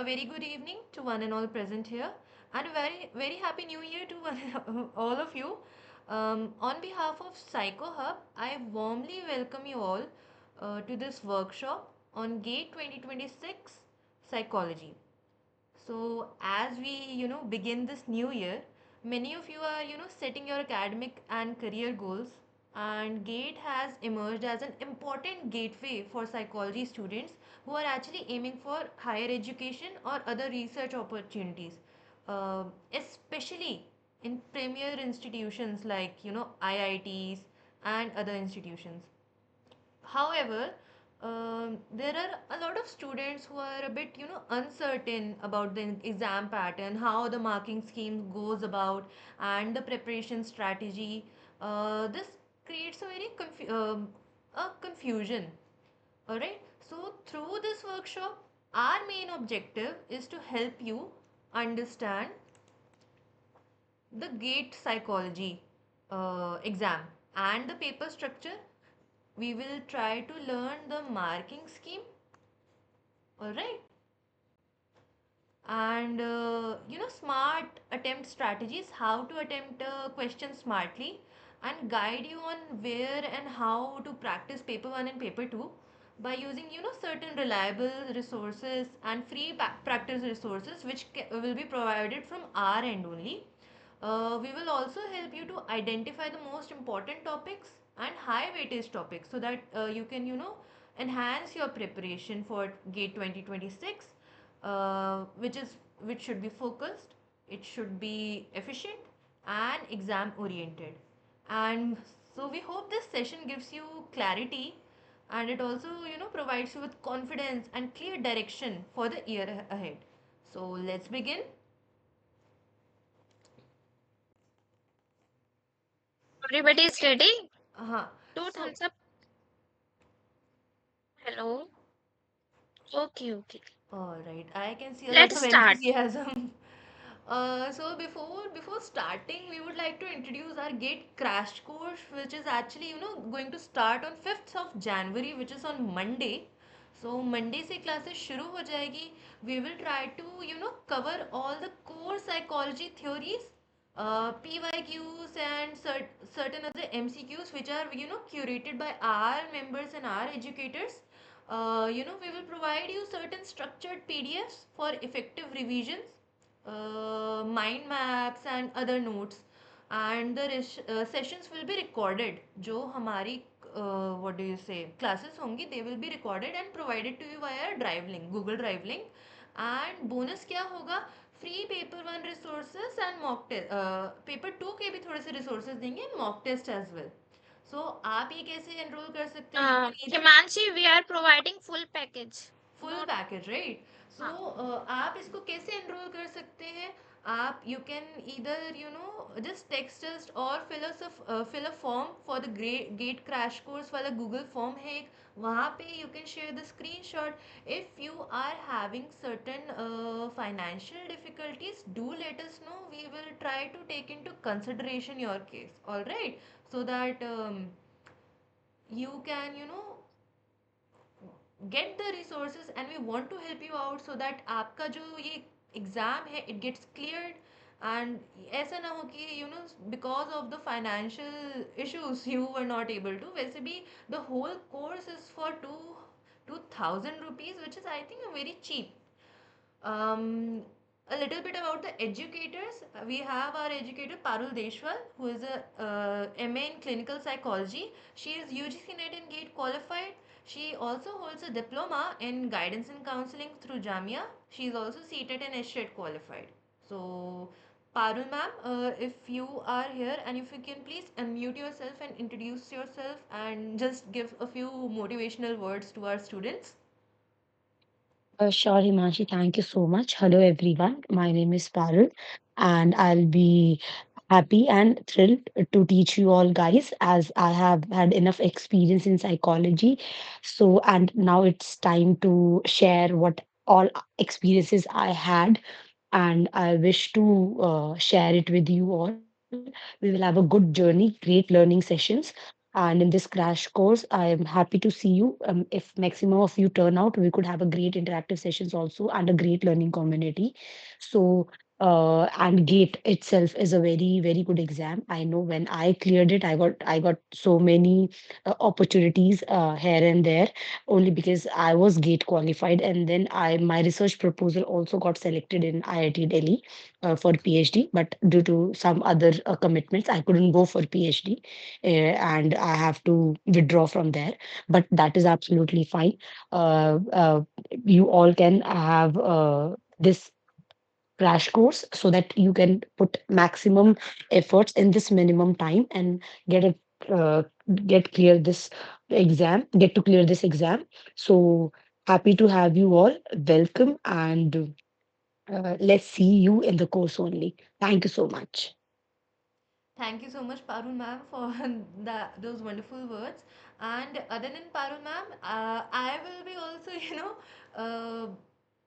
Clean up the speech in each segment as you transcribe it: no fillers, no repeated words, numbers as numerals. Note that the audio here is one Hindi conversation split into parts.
very good evening to one and all present here, and a very happy new year to all of you. On behalf of Psycho Hub, I warmly welcome you all to this workshop on GATE 2026 Psychology. So, as we, begin this new year, many of you are, setting your academic and career goals, and GATE has emerged as an important gateway for psychology students who are actually aiming for higher education or other research opportunities, especially in premier institutions like, IITs and other institutions. However, there are a lot of students who are a bit, uncertain about the exam pattern, how the marking scheme goes about, and the preparation strategy. This creates a very a confusion. All right. So through this workshop, our main objective is to help you understand the GATE psychology exam and the paper structure. We will try to learn the marking scheme, all right, and smart attempt strategies, how to attempt a question smartly, and guide you on where and how to practice paper 1 and paper 2 by using certain reliable resources and free practice resources which will be provided from our end only. We will also help you to identify the most important topics and high weightage topics so that you can enhance your preparation for GATE 2026, which should be focused, it should be efficient and exam oriented. And so we hope this session gives you clarity, and it also provides you with confidence and clear direction for the year ahead. So let's begin. Everybody is ready? Uh-huh. Two So, thumbs up. Hello. Okay, okay. all right, I can see a lot Let's of start. enthusiasm. So before starting, we would like to introduce our GATE crash course, which is actually going to start on 5th of January, which is on Monday. So Monday से classes शुरू हो जाएगी. We will try to cover all the core psychology theories, PYQs and certain other MCQs which are curated by our members and our educators. We will provide you certain structured PDFs for effective revisions, mind maps and other notes, and the sessions will be recorded. जो हमारी what do you say classes होंगी, they will be recorded and provided to you via drive link, Google Drive link. And bonus क्या होगा, free paper 1 resources and mock test, paper 2 के भी थोड़े से रिसोर्सेज देंगे, mock test as well. So आप ये कैसे एनरोल कर सकते हैं, you can either Himanshi, we are providing full package. Full Not. Package, right. So हाँ. आप इसको कैसे एनरोल कर सकते हैं. आप you can either just text us और fill a form for the GATE crash course वाला गूगल फॉर्म है एक, वहाँ पे you can share the screenshot. If you are having certain financial difficulties, do let us know. We will try to take into consideration your case, all right, so that you can get the resources, and we want to help you out so that आपका जो ये एग्ज़ाम है it gets cleared. and ऐसा ना हो कि because of the financial issues you were not able to. वैसे भी the whole course is for 2000 rupees, which is I think a very cheap. A little bit about the educators. We have our educator Parul Deshwal, who is a MA in clinical psychology. She is UGC NET and GATE qualified. She also holds a diploma in guidance and counseling through Jamia. She is also seated and SSHET qualified. So, Parul ma'am, if you are here and if you can please unmute yourself and introduce yourself and just give a few motivational words to our students. Sure, Himanshi. Thank you so much. Hello, everyone. My name is Parul, and I'll be happy and thrilled to teach you all guys as I have had enough experience in psychology. So, and now it's time to share what all experiences I had, and I wish to share it with you all. We will have a good journey, great learning sessions. And in this crash course, I am happy to see you. If maximum of you turn out, we could have a great interactive sessions also and a great learning community. So, and GATE itself is a very, very good exam. I know when I cleared it, I got so many opportunities here and there only because I was GATE qualified, and then I my research proposal also got selected in IIT Delhi for PhD. But due to some other commitments, I couldn't go for PhD, and I have to withdraw from there. But that is absolutely fine. You all can have this crash course so that you can put maximum efforts in this minimum time and get a uh, get clear this get to clear this exam. So happy to have you all. Welcome, and let's see you in the course only. Thank you so much. Thank you so much, Parul ma'am, for those wonderful words. And other than Parul ma'am, I will be also, uh,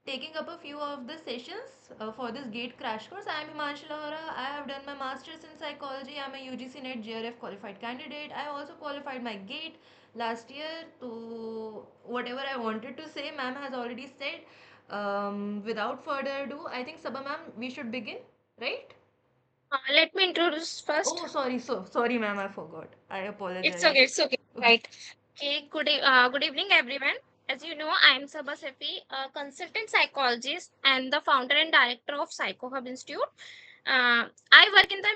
taking up a few of the sessions for this GATE crash course. I am Himanshi Lahora. I have done my master's in psychology. I am a UGC NET JRF qualified candidate. I also qualified my GATE last year. So whatever I wanted to say, ma'am has already said. Without further ado, I think Sabha ma'am, we should begin, right? Let me introduce first. Oh, sorry. So sorry, ma'am. I forgot. I It's okay. apologize. It's okay. Right. Okay. Good evening, everyone. As you know, I am Sabha Sefi, a consultant psychologist and the founder and director of Psycho Hub Institute. I work in the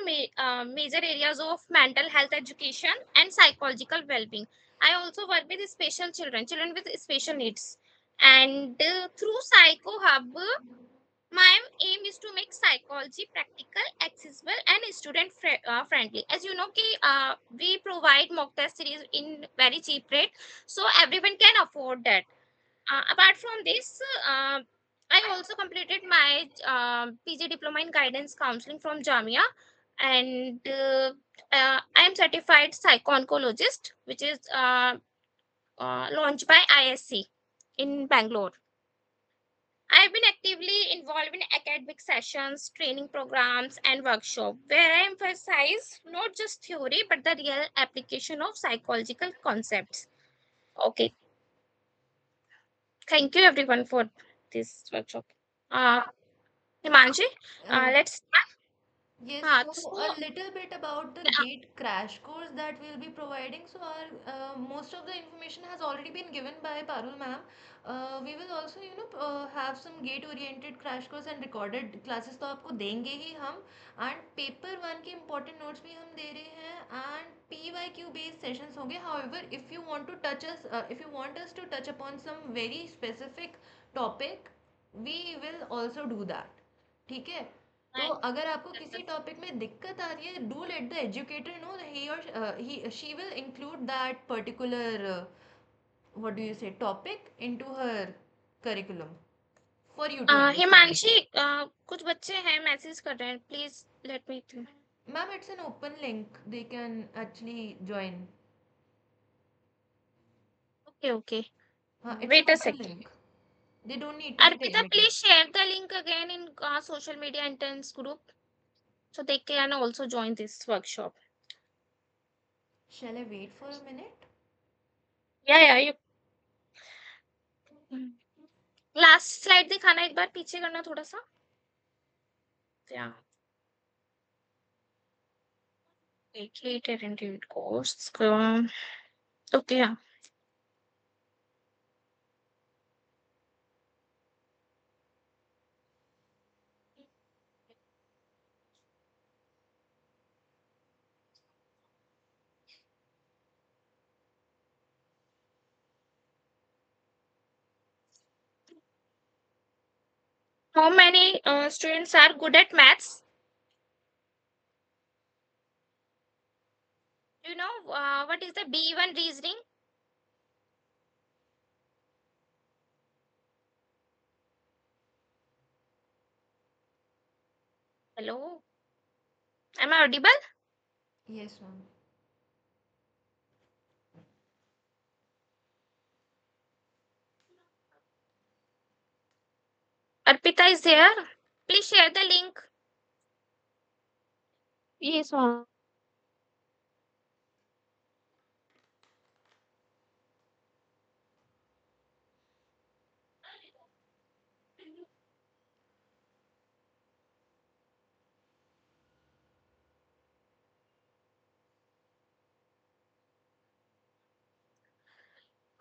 major areas of mental health education and psychological well-being. I also work with special children with special needs. And through Psycho Hub, my aim is to make psychology practical, accessible, and friendly. As you know, we provide mock test series in very cheap rate, so everyone can afford that. Apart from this, I also completed my PG diploma in guidance counseling from Jamia, and I am certified psycho-oncologist, which is launched by ISC in Bangalore. I've been actively involved in academic sessions, training programs, and workshops where I emphasize not just theory but the real application of psychological concepts. Okay, thank you everyone for this workshop. Uh, Himanshi, Uh, let's start. yes, so So, a little bit about the GATE crash course that we'll be providing. So our most of the information has already been given by Parul ma'am. We will also, have some GATE oriented crash course and recorded classes तो आपको देंगे ही हम, and paper one के important notes भी हम दे रहे हैं, and PYQ based sessions होंगे. However, if you want us to touch upon some very specific topic, we will also do that. ठीक है. तो अगर आपको किसी टॉपिक में दिक्कत आ रही है, do let the educator know, he और he she will include that particular what do you say topic into her curriculum for you to understand. Himanshi, कुछ बच्चे हैं मैसेज कर रहे हैं, please let me through. Ma'am it's an open link, they can actually join. Okay okay, हाँ, it's an wait a open second. Link. They don't need to get Arpita, admitted. please share the link again in social media intense group so they can also join this workshop. Shall I wait for a minute? Yeah, you. Last slide दिखाना, एक बार पीछे करना थोड़ा सा. Yeah. Vacated and course. Okay, yeah. How many students are good at maths? Do you know what is the B1 reasoning? Hello, am I audible? Yes, ma'am. Arpita is there. Please share the link. Yes, ma'am.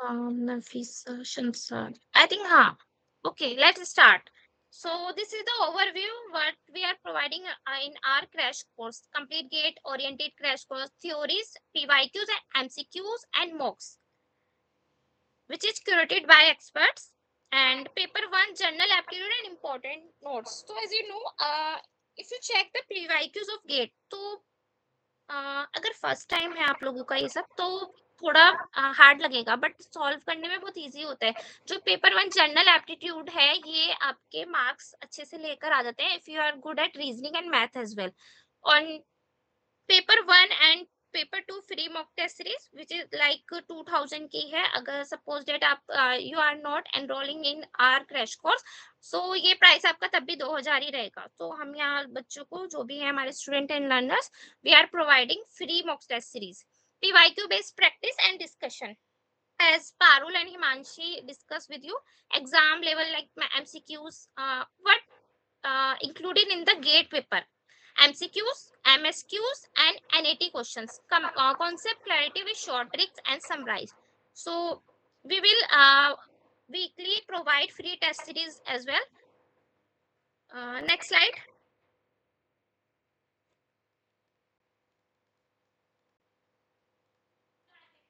Nafisa Shansar. I think, okay, let's start. So this is the overview what we are providing in our crash course. Complete gate oriented crash course, theories, PYQs and MCQs and mocks, which is curated by experts. And paper one, general aptitude and important notes. So as you know, if you check the PYQs of gate, तो अगर फर्स्ट टाइम है आप लोगों का ये सब तो थोड़ा हार्ड लगेगा, बट सॉल्व करने में बहुत इजी होता है। जो पेपर वन जनरल एप्टीट्यूड है ये आपके मार्क्स अच्छे से लेकर आ जाते हैं if you are good at reasoning and math as well. On paper one and paper two free mock test series which is like 2000 की है। अगर सपोज डेट आप you are not enrolling in our crash course, so ये प्राइस आपका तब भी 2000 ही रहेगा। तो हम यहाँ बच्चों को जो भी है हमारे student and learners, we are providing free mock test series, PYQ based practice and discussion. As Parul and Himanshi discuss with you, exam level like MCQs, what included in the gate paper, MCQs, MSQs and NAT questions, concept clarity with short tricks and summarize. So we will weekly provide free test series as well. Next slide.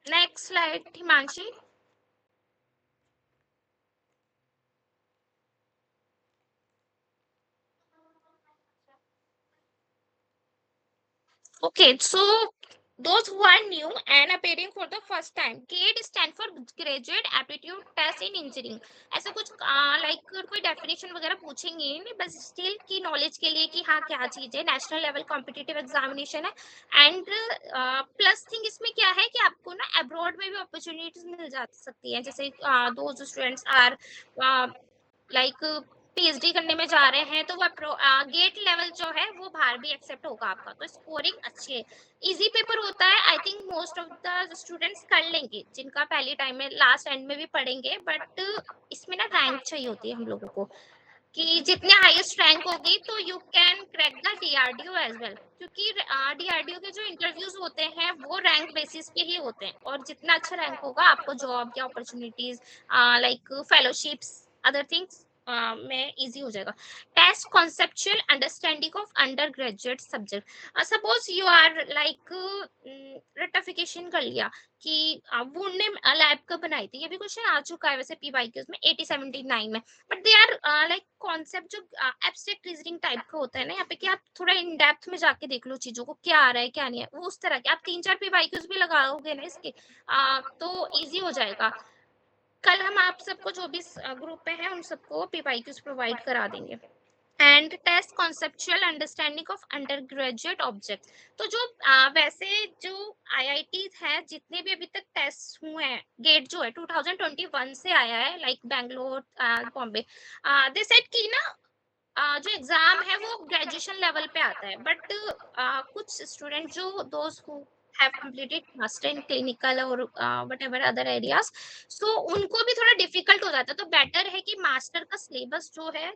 Next slide, Himanshi. Okay, so those who are new and appearing for the first time, GATE stand for Graduate Aptitude Test in Engineering. ऐसा कुछ लाइक कोई डेफिनेशन वगैरह पूछेंगे नहीं, बस स्टिल की नॉलेज के लिए कि हाँ क्या चीज है, नेशनल लेवल कॉम्पिटिटिव एग्जामिनेशन है। एंड प्लस थिंग इसमें क्या है कि आपको ना अब्रॉड में भी अपॉर्चुनिटीज मिल जा सकती है, जैसे दो स्टूडेंट्स आर लाइक पीएचडी करने में जा रहे हैं तो वो गेट लेवल जो है वो बाहर भी एक्सेप्ट होगा आपका, तो स्कोरिंग अच्छी है। इजी पेपर होता है, I think most of the students कर लेंगे जिनका पहले टाइम में लास्ट एंड में भी पढ़ेंगे, बट इसमें ना रैंक चाहिए होती है हम लोगों को कि जितने हाईएस्ट रैंक होगी तो you can crack the DRDO as well, क्योंकि डीआरडीओ के जो इंटरव्यूज होते हैं वो रैंक बेसिस पे ही होते हैं, और जितना अच्छा रैंक होगा आपको जॉब या opportunities like fellowships other things में इजी हो जाएगा। Test conceptual understanding of undergraduate subject. Suppose you are like rectification कर लिया कि वुड ने लैब कब बनाई थी, ये भी क्वेश्चन आ चुका है वैसे पीवाईक्यूज में 8079 में, but they are like concept जो एब्स्ट्रैक्ट रीजनिंग टाइप का होता है ना, यहाँ पे कि आप थोड़ा इन डेप्थ में जाके देख लो चीजों को क्या आ रहा है क्या नहीं है, वो उस तरह के आप 3-4 पीवाईक्यूज भी लगाओगे ना इसके तो इजी हो जाएगा। कल हम आप सबको जो भी ग्रुप पे हैं उन सबको पीवाईक्यूज प्रोवाइड करा देंगे। And test conceptual understanding of undergraduate object. तो जो वैसे जो आईआईटी है जितने भी अभी तक टेस्ट हुए हैं, गेट जो है 2021 से आया है like Bangalore Bombay, they said कि ना जो एग्जाम है वो ग्रेजुएशन लेवल पे आता है, बट कुछ स्टूडेंट जो those who have completed master in clinical और व्हाटएवर अदर एरियाज, सो उनको भी थोड़ा डिफिकल्ट हो जाता है, तो बेटर है कि मास्टर का सिलेबस जो है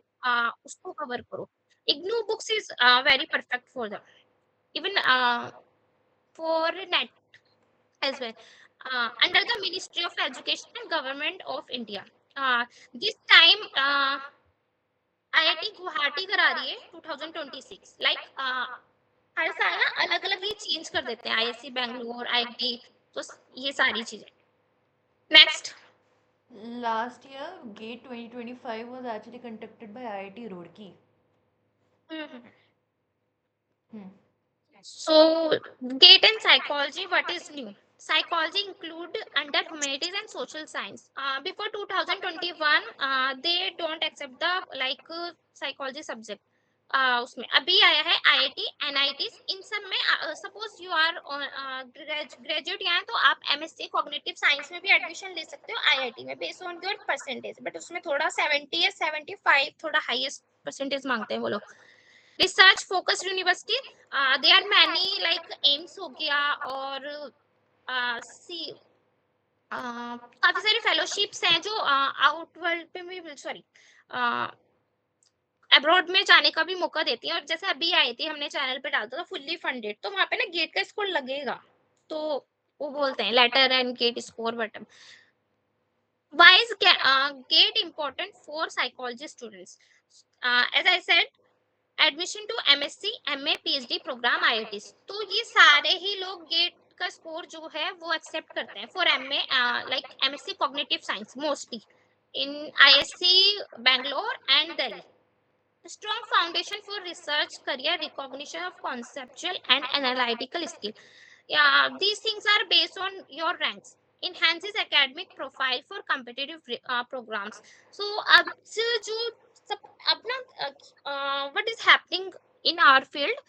उसको कवर करो। IGNOU books is very perfect for the even for net as well, under the Ministry of Education and Government of India. This time IIT Guwahati करा रही है 2026, लाइक हर साल ना अलग अलग ये चेंज कर देते हैं, आईएससी बैंगलोर आईआईटी, तो ये सारी चीजें। Next. Last year, GATE 2025 was actually conducted by IIT Roorkee. Hmm. So, GATE and psychology, what is new? Psychology include under humanities and social science. Before 2021, they don't accept the like psychology subject. उसमें अभी आया है आईआईटी एनआईटी, इन सब में सपोज यू आर ग्रेजुएट यहाँ तो आप एमएससी कॉग्निटिव साइंस में भी एडमिशन ले सकते हो आईआईटी में based on your percentage, but उसमें थोड़ा 70 या 75 थोड़ा हाईएस्ट परसेंटेज मांगते हैं वो लोग। Research focused university, they are many like AIIMS हो गया और सी काफी सारी फेलोशिप्स हैं जो आउटवर्ल्ड पे भी सॉरी अब्रॉड में जाने का भी मौका देती है, और जैसे अभी आई थी हमने चैनल पे डालता था फुल्ली फंडेड, तो वहां पे ना गेट का स्कोर लगेगा, तो वो बोलते हैं letter and GATE score button. Why is GATE important for psychology students? As I said, admission to MSc MA PhD programme IITs, तो ये सारे ही लोग गेट का स्कोर जो है वो एक्सेप्ट करते हैं for MA, like MSc cognitive science mostly in ISC Bangalore and Delhi. Strong foundation for research career recognition of conceptual and analytical skill. Yeah, these things are based on your ranks. Enhances academic profile for competitive programs. So अब जो सब अब ना what is happening in our field,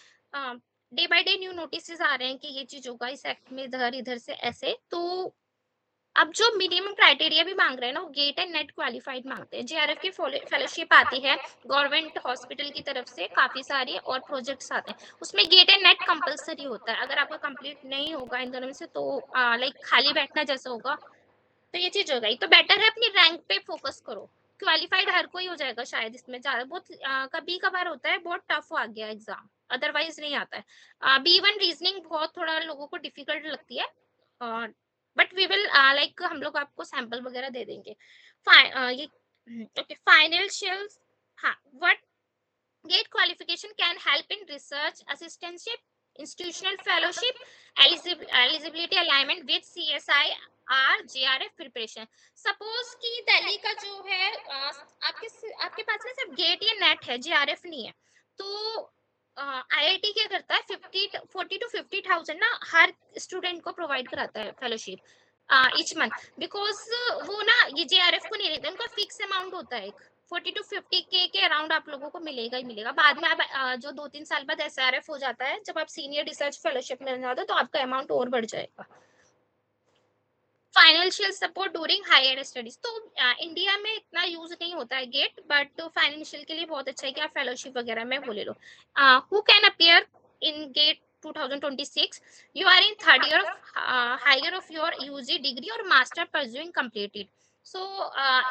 day by day new notice आ रहे हैं कि ये चीज होगा इस एक्ट में इधर इधर से ऐसे. तो अब जो मिनिमम क्राइटेरिया भी मांग रहे हैं ना वो गेट एंड नेट क्वालिफाइड मांगते हैं. जेआरएफ की फेलोशिप आती है गवर्नमेंट हॉस्पिटल की तरफ से काफी सारी और प्रोजेक्ट्स आते हैं, उसमें गेट एंड नेट कंपलसरी होता है. अगर आपका कंप्लीट नहीं होगा इन दोनों में से तो लाइक खाली बैठना जैसा होगा. तो ये चीज हो गई, तो बेटर है अपनी रैंक पे फोकस करो. क्वालिफाइड हर कोई हो जाएगा शायद, इसमें ज्यादा बहुत कभी कभार होता है बहुत टफ आ गया एग्जाम, अदरवाइज नहीं आता है. B1 रीजनिंग बहुत थोड़ा लोगों को डिफिकल्ट लगती है, बट वी विल लाइक हम लोग आपको सैंपल वगैरह दे देंगे. ये ओके फाइनेंशियल. हाँ, what GATE qualification can help in research assistantship, institutional fellowship, eligibility alignment with CSI और JRF प्रिपरेशन. सपोज कि दिल्ली का जो है आपके पास में सिर्फ गेट या नेट है, JRF नहीं है, तो आईआईटी क्या करता है 40 to 50,000 ना हर स्टूडेंट को प्रोवाइड कराता है फेलोशिप ईच मंथ. बिकॉज वो ना ये JRF को नहीं लेते, उनका फिक्स अमाउंट होता है. 40 to 50 के अराउंड आप लोगों को मिलेगा ही मिलेगा. बाद में आप जो 2-3 साल बाद SRF हो जाता है, जब आप सीनियर रिसर्च फेलोशिप मिल जाता है तो आपका अमाउंट और बढ़ जाएगा. Financial support during higher studies, तो इंडिया में इतना यूज नहीं होता है गेट, बट फाइनेंशियल के लिए बहुत अच्छा है कि आप फेलोशिप वगैरह में वो ले लो. Who can appear in GATE 2026? You are in third year of higher of your UG degree or master pursuing completed. So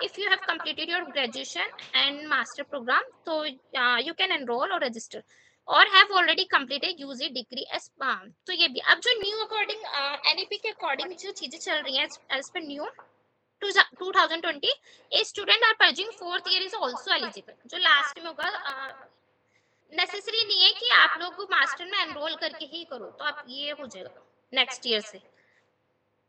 if you have completed your graduation and master program, so you can enroll or register और have already completed UG degrees. तो ये भी अब जो न्यू अकॉर्डिंग एनईपी के अकॉर्डिंग जो चीजें चल रही हैं as per new 2020, a student are pursuing fourth year is also eligible. जो लास्ट में होगा नेसेसरी नहीं है कि आप लोग मास्टर में एनरोल करके ही करो, तो आप ये हो जाएगा नेक्स्ट ईयर से.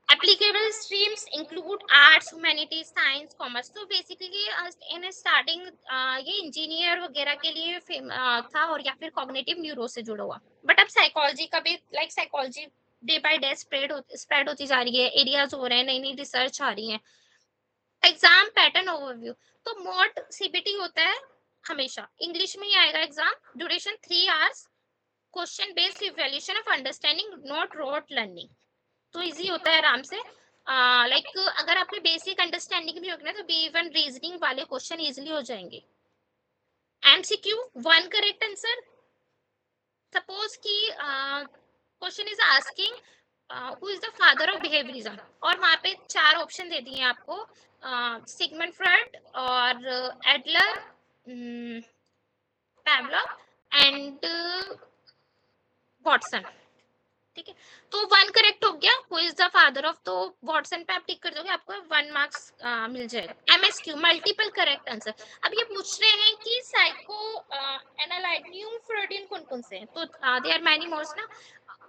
Applicable streams include arts, humanities, science, commerce. तो बेसिकली इन स्टार्टिंग ये इंजीनियर वगैरह के लिए था और या फिर कॉग्निटिव न्यूरो से जुड़ा हुआ. बट अब साइकोलॉजी का भी like psychology day by day spread होती जा रही है, एरियाज हो रहे हैं, नई नई रिसर्च आ रही है. एग्जाम पैटर्न ओवरव्यू, तो मोड सीबीटी होता है हमेशा इंग्लिश में ही आएगा exam. Duration 3 hours, question based evaluation of understanding not rote learning. तो इजी होता है आराम से. लाइक अगर आपकी बेसिक अंडरस्टैंडिंग भी होगी ना तो B1 रीजनिंग वाले क्वेश्चन इजीली हो जाएंगे. MCQ 1 correct answer. सपोज कि question is asking who is the father of behaviourism और वहां पे 4 ऑप्शन दे दिए आपको, सिगमंड फ्रॉइड और एडलर, पैवलव एंड वॉटसन. ठीक है, तो 1 करेक्ट हो गया, who is the father of, तो वॉटसन पे आप टिक कर दोगे आपको 1 मार्क्स मिल जाएगा. MSQ multiple correct answer. अब ये पूछ रहे हैं कि साइको एनालाइट न्यू फ्रॉइडियन कौन कौन से हैं, तो दे आर मैनी मोर्स ना.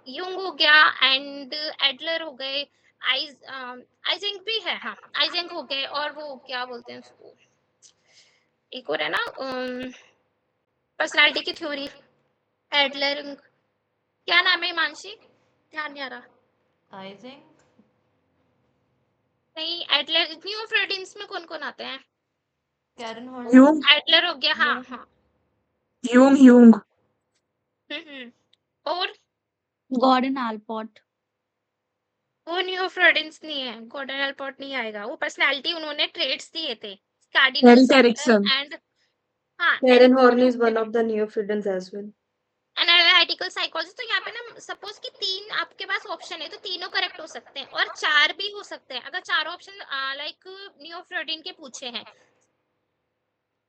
यूंग हो गया एंड एडलर हो गए, आइजेंक भी है, हाँ आइजेंक हो गए, और वो क्या बोलते हैं उसको, एक और है ना पर्सनालिटी की थ्योरी, एडलर, क्या नाम है मानसी, ध्यान नहीं आ रहा. आइजेंक नहीं, एडलर न्यू फ्रॉइडियंस में कौन कौन आते हैं? कैरन यूंग एडलर हो गया, हाँ हाँ. यूंग यूंग और गॉर्डन आलपॉट. वो न्यू फ्रॉइडियंस नहीं है, गॉर्डन एल्पोर्ट नहीं आएगा. वो पर्सनालिटी उन्होंने ट्रेड्स दिए थे, cardinal Erik centre Erikson. And हाँ Karen Horney is one of the neo-Freudians as well. Analytical psychology. तो यहाँ पे ना सपोज कि 3 आपके पास ऑप्शन है तो तीनों करेक्ट हो सकते हैं और 4 भी हो सकते हैं अगर 4 ऑप्शन लाइक न्यू फ्रॉइडियन के पूछे हैं.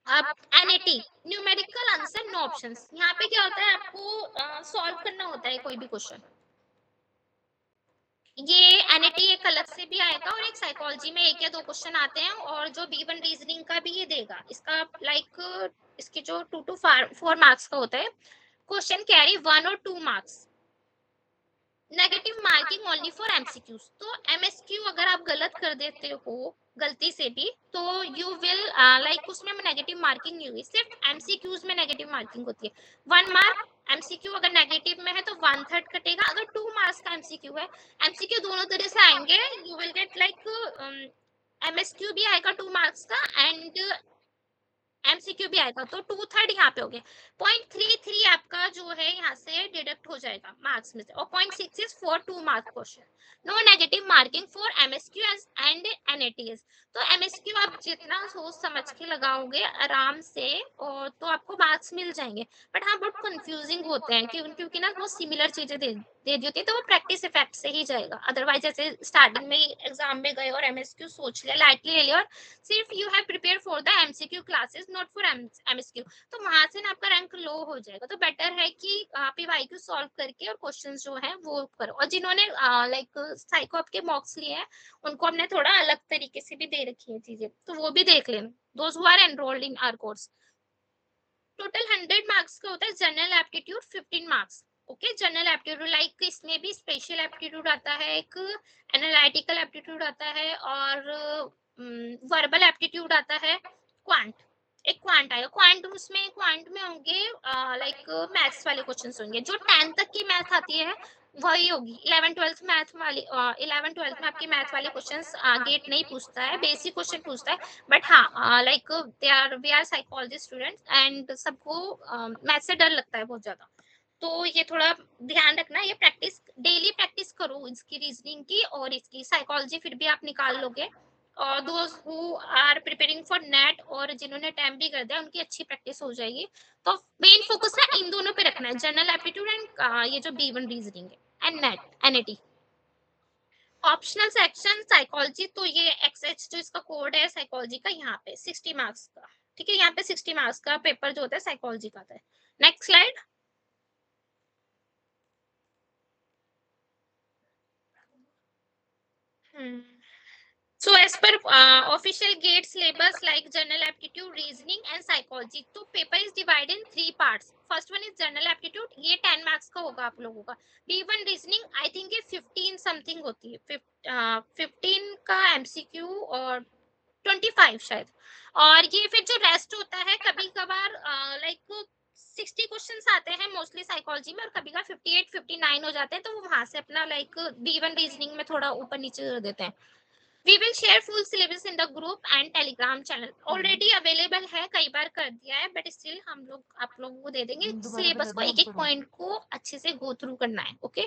अब NAT numerical answer no options. यहाँ पे क्या होता है आपको सॉल्व करना होता है कोई भी क्वेश्चन. ये एनईटी एक अलग से भी आएगा और एक साइकोलॉजी में 1 या 2 क्वेश्चन आते हैं, और जो B1 रीजनिंग का भी ये देगा। इसका लाइक इसके जो 2 to 4 मार्क्स का होता है, क्वेश्चन कैरी 1 और 2 marks. Negative marking only for MCQs. तो एमएसक्यू अगर आप गलत कर देते हो गलती से भी, तो यू विल लाइक उसमें नेगेटिव मार्किंग नहीं होगी, सिर्फ एमसीक्यूज में नेगेटिव मार्किंग होती है। 1 मार्क एमसीक्यू अगर नेगेटिव में है तो 1/3 कटेगा। अगर 2 मार्क्स का एमसीक्यू है, एमसीक्यू दोनों तरह से आएंगे, you will get like MSQ भी आएगा 2 मार्क्स का एंड एमसीक्यू भी आएगा, तो 2/3 यहाँ पे हो गया। 0.33 आपका जो है यहाँ से डिडक्ट हो जाएगा मार्क्स में से, और 0.6 is for 2 mark question. No negative marking for MSQ and NATs. तो एमएसक्यू आप जितना सोच समझ के लगाओगे आराम से, और तो आपको मार्क्स मिल जाएंगे। बट हाँ, बहुत कंफ्यूजिंग होते हैं क्योंकि ना वो सिमिलर चीजें दे दी होती है, तो वो प्रैक्टिस इफेक्ट से ही जाएगा। अदरवाइज जैसे स्टार्टिंग में एग्जाम में गए और एमएसक्यू सोच लिया, लाइटली ले लिया, और सिर्फ you have prepare for the MCQ classes not for MSQ, तो वहां से ना आपका रैंक लो हो जाएगा। तो बेटर है कि आप पीवाईक्यू सॉल्व करके और क्वेश्चंस जो है वो करो। और जिन्होंने लाइक साइको आपके मॉक्स लिए हैं, उनको हमने थोड़ा अलग तरीके से भी दे रखी है चीजें, तो वो भी देख लें, those who are enrolled in our course. Total 100 marks का होता है। General aptitude 15 marks. Okay, general aptitude like इसमें भी स्पेशल एप्टीट्यूड आता है, एक एनालिटिकल एप्टीट्यूड आता है, और वर्बल एप्टीट्यूड आता है, क्वांट एक क्वांट आएगा। क्वांट में होंगे लाइक मैथ्स वाले क्वेश्चंस होंगे। जो 10 तक की मैथ आती है वही होगी। 11-12 मैथ वाली 11-12 में आपकी मैथ वाले क्वेश्चंस गेट नहीं पूछता है, बेसिक क्वेश्चन पूछता है। बट हाँ, like we are psychology students and सबको मैथ से डर लगता है बहुत ज्यादा, तो ये थोड़ा ध्यान रखना। ये प्रैक्टिस डेली प्रैक्टिस करो इसकी, रीजनिंग की और इसकी। साइकोलॉजी फिर भी आप निकाल लोगे, और those who are preparing for NET और जिन्होंने टाइम भी कर दिया उनकी अच्छी प्रैक्टिस हो जाएगी। तो मेन फोकस ना इन दोनों पे रखना है, जनरल एप्टीट्यूड एंड ये जो B1 रीजनिंग है and net NET. Optional section psychology, तो ये एक्सएच जो इसका कोड है साइकोलॉजी का, यहाँ पे 60 मार्क्स का। ठीक है, यहाँ पे 60 मार्क्स का पेपर जो होता है साइकोलॉजी का आता है। Next slide. So as per official GATE syllabus, like general aptitude, reasoning and psychology, तो paper is divided in 3 parts. First one is general aptitude, ये 10 marks का होगा आप लोगों का। B1 reasoning I think ये 15 something होती है, 15 का MCQ और 25 शायद। और ये फिर जो रेस्ट होता है, कभी कभार लाइक 60 क्वेश्चंस आते हैं मोस्टली साइकोलॉजी में, और कभी कभार 58-59 हो जाते हैं, तो वो वहां से अपना लाइक B1 रीजनिंग में थोड़ा ऊपर नीचे कर देते हैं। We will share full syllabus in the group and telegram channel. Already available है, कई बार कर दिया है, but still हम लोग आप लोगों को दे देंगे। सिलेबस को एक एक पॉइंट को अच्छे से गो थ्रू करना है। Okay,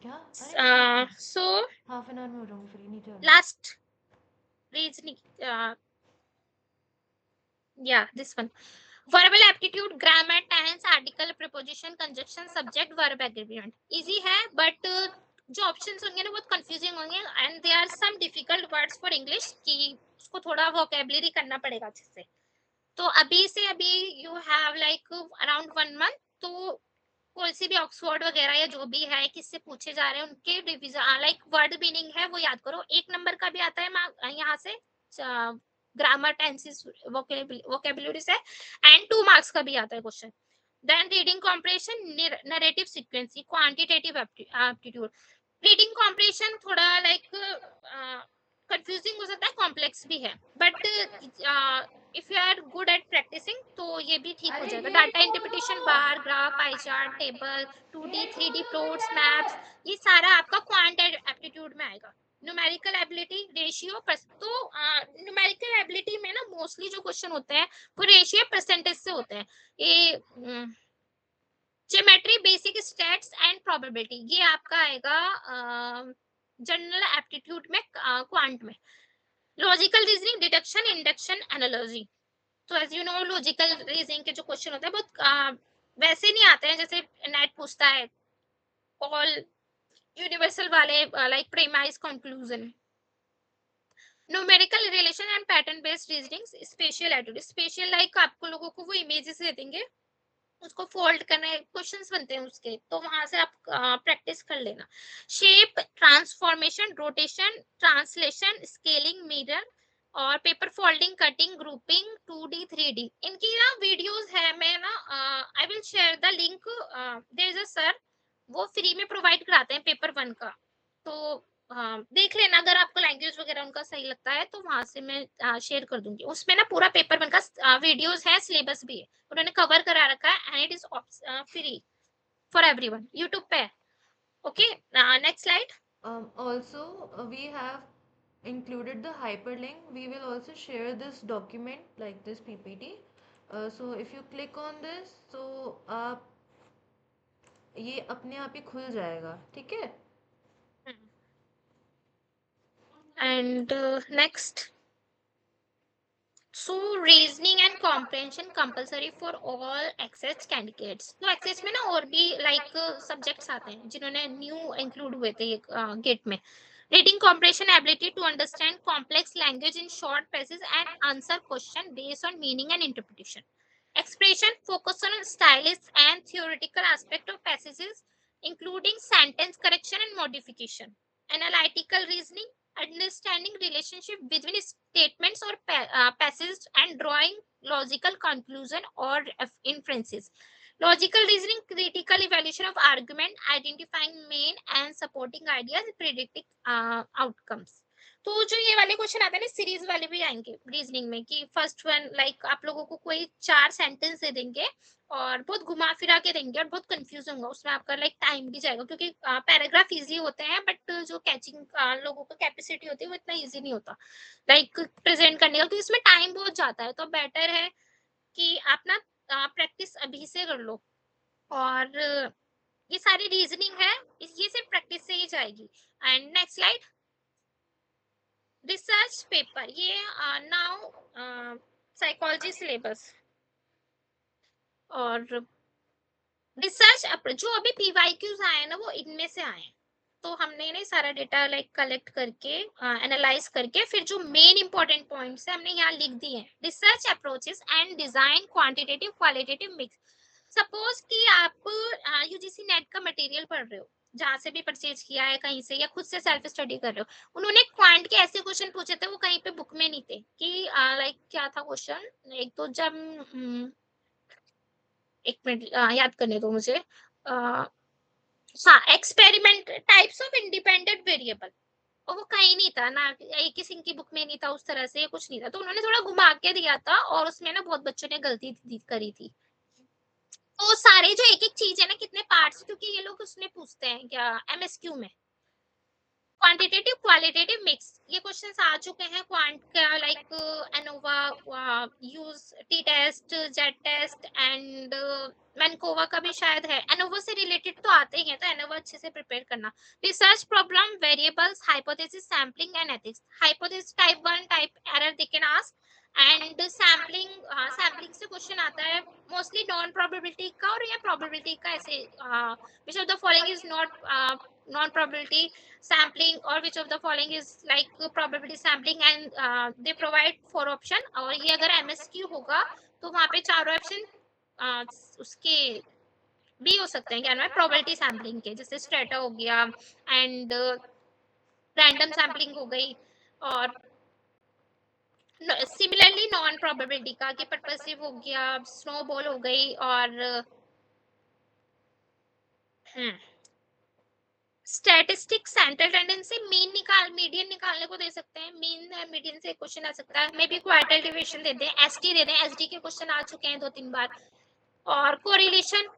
so half an hour में हो जाऊंगी फ्री, नीचे आ जाओ। Last reasoning, yeah, this one. Verbal aptitude, grammar, tense, article, preposition, conjunction, subject, verb, agreement. Easy है, but जो ऑप्शंस होंगे ना बहुत कंफ्यूजिंग होंगे, and they are some difficult words for English कि उसको थोड़ा वोकेबलरी करना पड़ेगा अच्छे से। तो अभी you have like around 1 month, तो कोई सी भी ऑक्सफोर्ड वगैरह या जो भी है किससे पूछे जा रहे हैं उनके रिविजन, लाइक वर्ड मीनिंग है वो याद करो। 1 नंबर का भी आता है यहाँ से, ग्रामर, टेंसेस, वोकेबुलरी से, एंड 2 मार्क्स का भी आता है question. Then reading comprehension, narrative sequency, quantitative aptitude. Reading comprehension थोड़ा लाइक कंफ्यूजिंग हो सकता है, कॉम्प्लेक्स भी है, but if you are good at practicing तो ये भी ठीक हो जाएगा। Data interpretation, bar, graph, pie chart, table, 2D 3D plots, maps, ये सारा आपका क्वांट एप्टीट्यूड में आएगा। न्यूमेरिकल एबिलिटी, रेशियो, तो न्यूमेरिकल एबिलिटी में ना मोस्टली जो क्वेश्चन होते हैं वो रेशियो परसेंटेज से होते हैं। ये geometry, basic stats and probability, ये आपका आएगा जनरल एप्टीट्यूड में, क्वांट में। Logical reasoning, deduction, induction, analogy. तो as you know logical reasoning के जो क्वेश्चन होते हैं बहुत वैसे नहीं आते हैं जैसे नेट पूछता है, ऑल यूनिवर्सल वाले, like premise, conclusion. Numerical relation and pattern based reasoning, special attitude, special like आपको लोगों को वो इमेजेस दे देंगे, उसको फोल्ड करने क्वेश्चंस बनते हैं उसके, तो वहां से आप प्रैक्टिस कर लेना। Shape, transformation, rotation, translation, scaling, mirror और paper folding, cutting, grouping, 2D 3D, इनकी ना वीडियोस है। मैं ना I will share the link. There is a sir, वो फ्री में प्रोवाइड कराते हैं पेपर 1 का, तो हाँ देख लेना। अगर आपको लैंग्वेज वगैरह उनका सही लगता है तो वहां से मैं शेयर कर दूंगी। उसमें ना पूरा पेपर 1 का वीडियोस है, सिलेबस भी है, उन्होंने कवर करा रखा है and it is free for everyone, YouTube पे है। Okay, next slide. Also, we have included the hyperlink. We will also share this document like this PPT. So if you click on this, so आप ये अपने आप ही खुल जाएगा, ठीक है? And next, so reasoning and comprehension compulsory for all access candidates. तो एक्सेस में ना और भी लाइक सब्जेक्ट्स आते हैं जिन्होंने न्यू इंक्लूड हुए थे गेट में। Reading comprehension, ability to understand complex language in short passage and answer question based on meaning and interpretation. Expression, focus on stylish and theoretical aspect of passages, including sentence correction and modification. Analytical reasoning, understanding relationship between statements or passages and drawing logical conclusion or inferences. Logical reasoning, critical evaluation of argument, identifying main and supporting ideas, predicting outcomes. तो जो ये वाले क्वेश्चन आते हैं ना, सीरीज वाले भी आएंगे रीजनिंग में, कि फर्स्ट वन लाइक आप लोगों को कोई 4 सेंटेंस दे देंगे और बहुत घुमा फिरा के देंगे और बहुत कंफ्यूज होगा, उसमें आपका लाइक टाइम भी जाएगा, क्योंकि पैराग्राफ इजी होते हैं बट जो कैचिंग लोगों का कैपेसिटी होती है वो इतना इजी नहीं होता लाइक प्रेजेंट करने का, क्योंकि इसमें टाइम बहुत जाता है। तो बेटर है कि आप ना प्रैक्टिस अभी से कर लो। और ये सारी रीजनिंग है, ये सिर्फ प्रैक्टिस से ही जाएगी। And next slide, research paper, ये नाउ साइकोलॉजी सिलेबस। और रिसर्च जो अभी पीवाईक्यूज आए हैं ना वो इनमें से आए हैं, तो हमने ना सारा डेटा लाइक कलेक्ट करके एनालाइज करके फिर जो मेन इंपॉर्टेंट पॉइंट्स है हमने यहाँ लिख दिए हैं। Research approaches and design quantitative qualitative mix. Suppose कि आप यूजीसी नेट का मटेरियल पढ़ रहे हो, जहां से भी परचेज किया है कहीं से या खुद से सेल्फ स्टडी कर रहे हो, उन्होंने क्वांट के ऐसे क्वेश्चन पूछे थे वो कहीं पे बुक में नहीं थे कि लाइक क्या था क्वेश्चन, एक तो जब एक मिनट याद करने दो मुझे। हाँ, experiment types of independent variable, और वो कहीं नहीं था ना, किसी की बुक में नहीं था, उस तरह से कुछ नहीं था, तो उन्होंने थोड़ा घुमा के दिया था और उसमें ना बहुत बच्चों ने गलती करी थी। तो सारे जो एक एक चीज है ना, कितने पार्ट्स, क्योंकि ये लोग उसमें पूछते हैं क्या एमएसक्यू में। क्वांटिटेटिव क्वालिटेटिव मिक्स, ये क्वेश्चंस आ चुके हैं क्वांट का, like ANOVA, use T test, Z test and MANCOVA का भी शायद है। एनोवा से रिलेटेड तो आते ही हैं, तो एनोवा अच्छे से प्रिपेयर करना। Research problem, variables, hypothesis, sampling and ethics. Hypothesis type 1 type error they can ask, and sampling से क्वेश्चन आता है मोस्टली नॉन प्रोबेबिलिटी का और या प्रोबेबिलिटी का, ऐसे which of the following is not non probability sampling or which of the following is like probability sampling, and they provide 4 option। और ये अगर MSQ होगा तो वहाँ पे चारों ऑप्शन उसके भी हो सकते हैं क्या ना, प्रोबेबिलिटी सैम्पलिंग के, जैसे स्ट्रेटा हो गया एंड रैंडम सैम्पलिंग हो गई, और सिमिलरली नॉन प्रोबेबिलिटी का कि पर्पसिव हो गया, स्नोबॉल हो गई, और स्टैटिस्टिक्स, सेंट्रल टेंडेंसी, मीडियन निकालने को दे सकते हैं, मीन मीडियन से क्वेश्चन आ सकता है, मे बी क्वार्टाइल डेविएशन दे दें, एसटी दे दें, एसडी के क्वेश्चन आ चुके हैं 2-3 बार। और कोरिलेशन,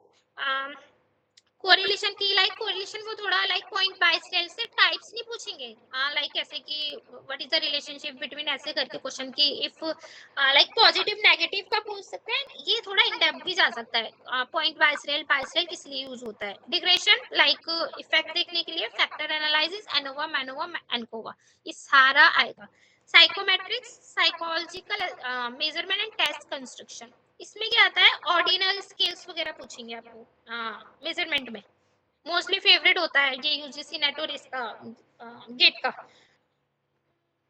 कोरिलेशन की लाइक कोरिलेशन वो थोड़ा लाइक पॉइंट बाय सेल से टाइप्स नहीं पूछेंगे, लाइक ऐसे कि what is the relationship between, ऐसे करके क्वेश्चन की इफ लाइक पॉजिटिव नेगेटिव का पूछ सकते हैं, ये थोड़ा इन डेप्थ भी जा सकता है। पॉइंट बाय सेल किस लिए यूज होता है। डिग्रेशन लाइक इफेक्ट देखने के लिए, factor analysis, ANOVA, MANOVA, ANCOVA, ये सारा आएगा। Psychometrics, psychological measurement and test construction, इसमें क्या आता है, ऑर्डिनल स्केल्स वगैरह पूछेंगे आपको मेजरमेंट में, मोस्टली फेवरेट होता है ये यूजीसी नेट और इसका गेट का,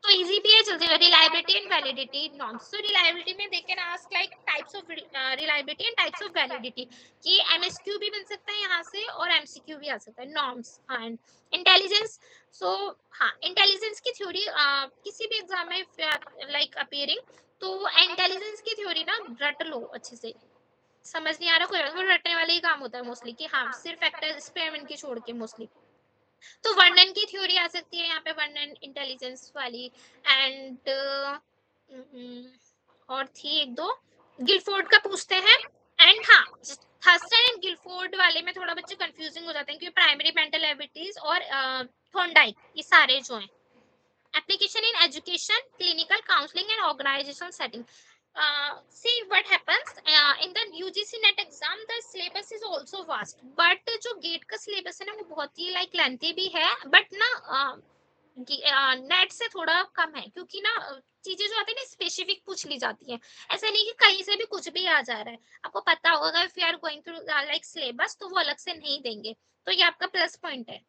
तो इजी भी है, जल्दी। रिलायबिलिटी एंड वैलिडिटी नॉर्म्स, तो रिलायबिलिटी में they can ask like types of reliability and types of validity, कि एमएसक्यू भी बन सकता है यहाँ से और एमसीक्यू भी आ सकता है, नॉर्म्स एंड इंटेलिजेंस। सो हाँ, इंटेलिजेंस की थ्योरी किसी भी एग्जाम में लाइक अपीयरिंग, तो इंटेलिजेंस की थ्योरी ना रट लो अच्छे से, समझ नहीं आ रहा कोई, वो रटने वाले ही काम होता है मोस्टली, कि हाँ सिर्फ फैक्टर एक्सपेरिमेंट की छोड़ के मोस्टली। तो वर्णन की थ्योरी आ सकती है यहाँ पे, वर्णन इंटेलिजेंस वाली, एंड और थी एक दो, गिलफोर्ड का पूछते हैं। एंड हाँ, थर्स्टन एंड गिलफोर्ड वाले में थोड़ा बच्चे कंफ्यूजिंग हो जाते हैं, क्योंकि प्राइमरी मेंटल एबिलिटीज और थॉर्नडाइक, ये सारे जो हैं, application in education, clinical counseling and organizational setting. See what happens in the UGC NET exam, the syllabus is also vast, but जो GATE का syllabus है ना, वो बहुत ही like lengthy भी है, but ना नेट से थोड़ा कम है, क्योंकि ना चीजें जो आती है ना स्पेसिफिक पूछ ली जाती है, ऐसा नहीं कि कहीं से भी कुछ भी आ जा रहा है। आपको पता होगा if you are going through like syllabus, तो वो अलग से नहीं देंगे, तो ये आपका प्लस पॉइंट है।